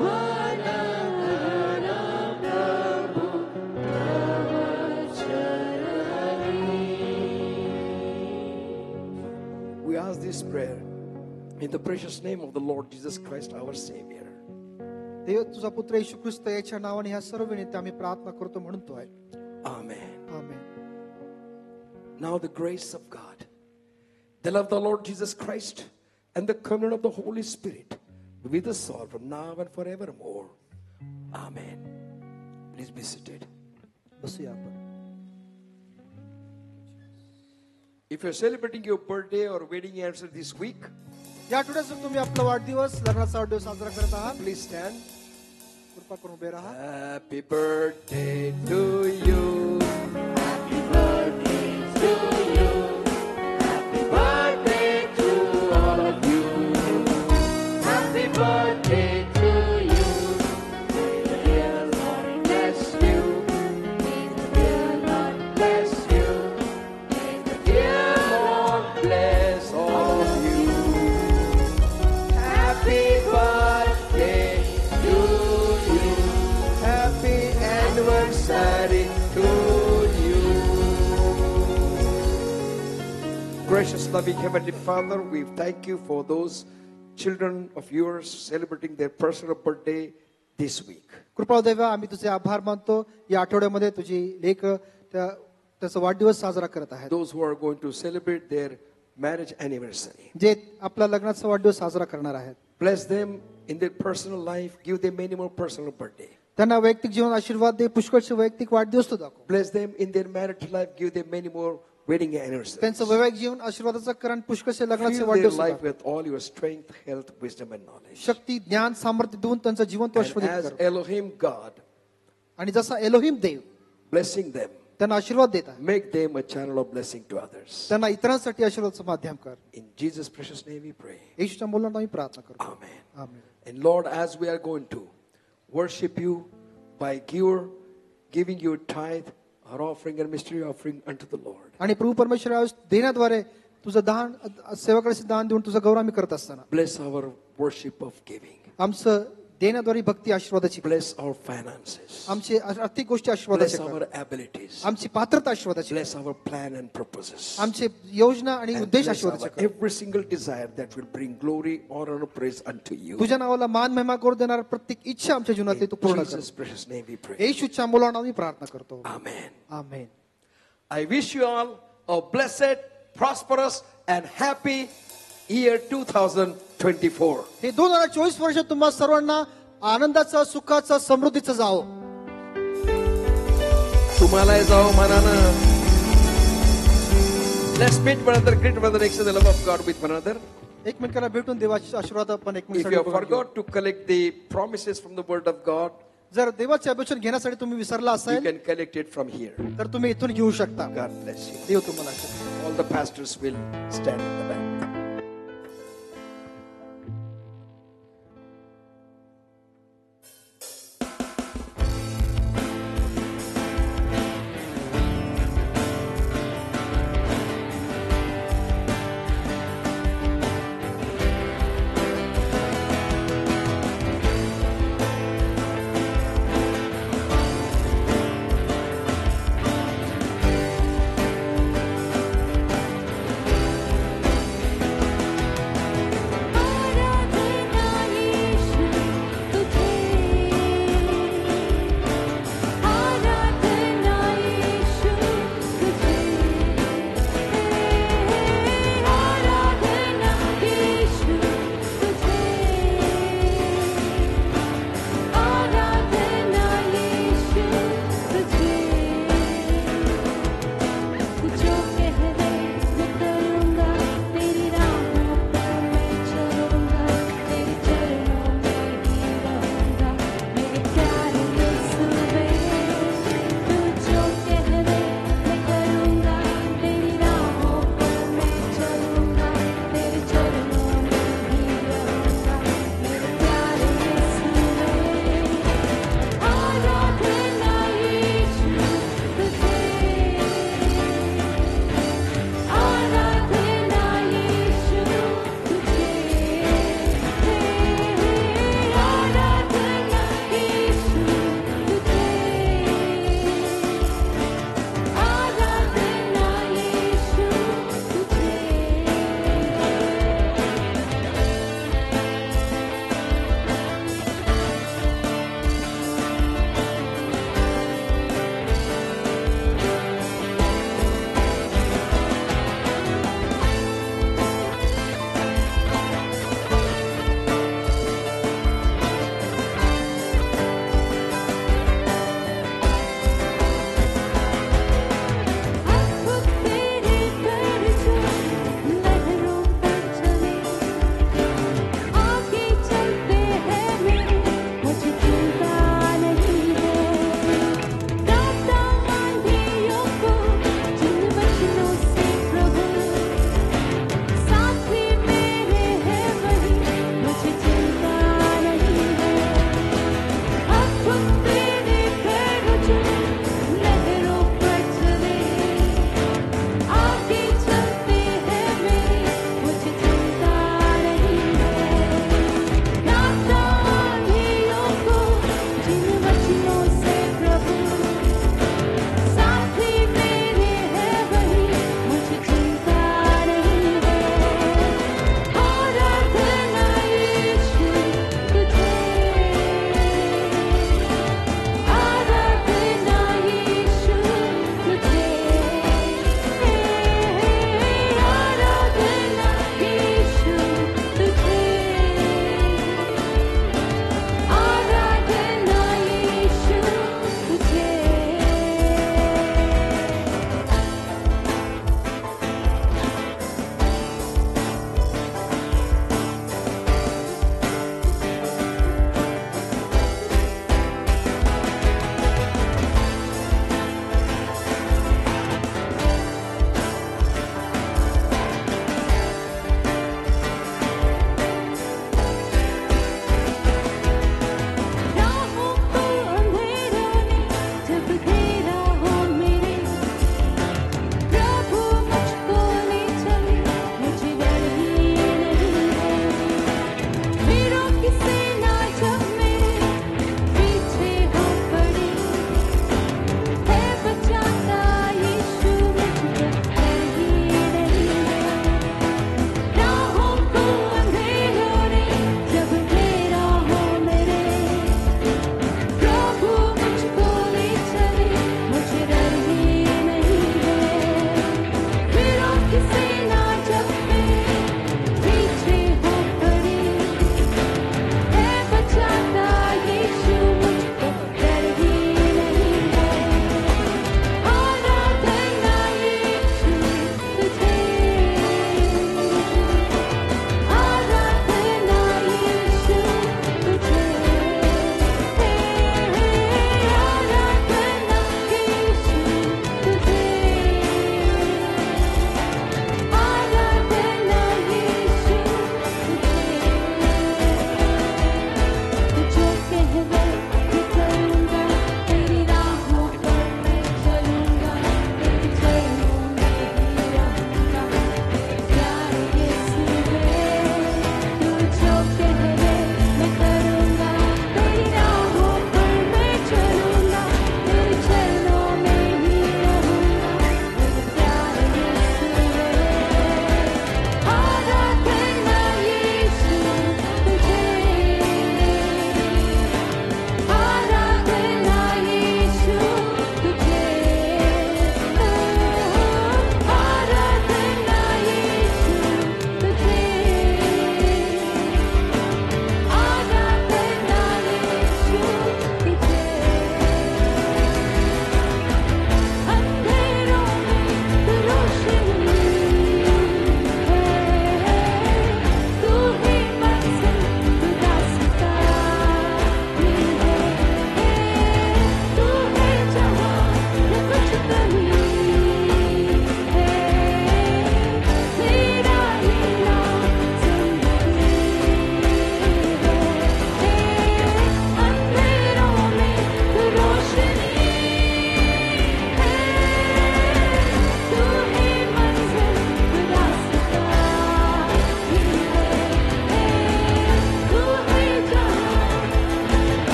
मन धन प्रभु We ask this prayer in the precious name of the Lord Jesus Christ, our Savior. देव तुझा पुत्र येशू ख्रिस्त याच्या नावाने ह्या सर्व विनंती आम्ही प्रार्थना करतो म्हणतोय. Amen. Amen. Now the grace of God, the love of the Lord Jesus Christ, and the communion of the Holy Spirit be with us all from now and forevermore. Amen. Please be seated. बसूया आपण. If you're celebrating your birthday or wedding anniversary this week, या आठवड्यात जर तुम्ही आपला वाढदिवस लग्नाचा वाढदिवस साजरा करत आहात, please stand. कृपा करून उभे राहा. Happy birthday to you. Happy birthday to you. Happy birthday to all of you. Happy birthday to you. May the dear Lord bless you. May the dear Lord bless you. May the dear Lord bless all of you. Happy birthday to you. Happy anniversary to you. Gracious, loving Heavenly Father, we thank you for those children of yours celebrating their personal birthday this week. कृपा देवा, आम्ही तुझे आभार मानतो. या आठवड्यामध्ये तुझी lake त्याचा वाढदिवस साजरा करत आहेत. Those who are going to celebrate their marriage anniversary. जे आपला लग्नाचा वाढदिवस साजरा करणार आहेत, Bless them in their personal life. Give them many more personal birthday. त्यांना वैयक्तिक जीवन आशीर्वाद दे. पुष्कळचे वैयक्तिक वाढदिवस तू दाखव. Bless them in their marital life. Give them many more wedding anniversaries. त्यांचं वैवाहिक जीवन आशीर्वादाचं कारण पुष्कळचे लग्नाचे Fill their वाढदिवस life दाखव. with all your strength, health, wisdom, and knowledge. शक्ती, ज्ञान, सामर्थ्य देऊन त्यांचं जीवन तू And आशीर्वादित as कर. Elohim God, आणि जसा एलोहिम देव blessing them, त्यांना आशीर्वाद देत आहे, make them a channel of blessing to others. त्यांना इतरांसाठी आशीर्वादाचं माध्यम कर. In Jesus' precious name we pray. येशूच्या मुलांना आम्ही प्रार्थना करतो. Amen. Amen. And Lord, as we are going to worship you by giving your tithe, our offering and mystery offering unto the Lord. आणि प्रभू परमेश्वर देण्याद्वारे तुझं दान सेवाकडे दान देऊन तुझा गौरव आम्ही करत असताना Bless our worship of giving. आमचं देण्याद्वारे भक्ती आशीर्वादाची कर. Bless our finances. आमची आर्थिक गोष्टी Bless आशीर्वादाची our कर. abilities. आमची पात्रता आशीर्वादाची कर. Bless our plan and purposes. आमचे योजना आणि And उद्देश bless our आशीर्वादाचे कर. every single desire that will bring glory, honor, and praise unto you. तुझ्या नावाला मान महिमा करू देणार प्रत्येक इच्छा आमच्या जीवनातली तू In पूर्ण कर. Jesus' precious name we pray. येशूच्या मुलांना आम्ही प्रार्थना करतो. Amen. Amen. I wish you all a blessed, prosperous, and happy year 2024. हे 2024 वर्ष तुम्हा सर्वांना आनंदाचं, सुखाचं, समृद्धीचं जावो. तुम्हाला जाओ मनानं. Let's meet one another, greet one another, exchange the love of God with one another. एकमेकांना भेटून देवाचे आशीर्वाद आपण If you have एकमेकांना forgot to collect the promises from the word of God, जर देवाचे अभिषेक घेण्यासाठी तुम्ही विसरला you असाल can collect it from here. तर तुम्ही इथून घेऊ शकता. God bless you. देव तुम्हाला आशीर्वाद. All the pastors will stand in the back.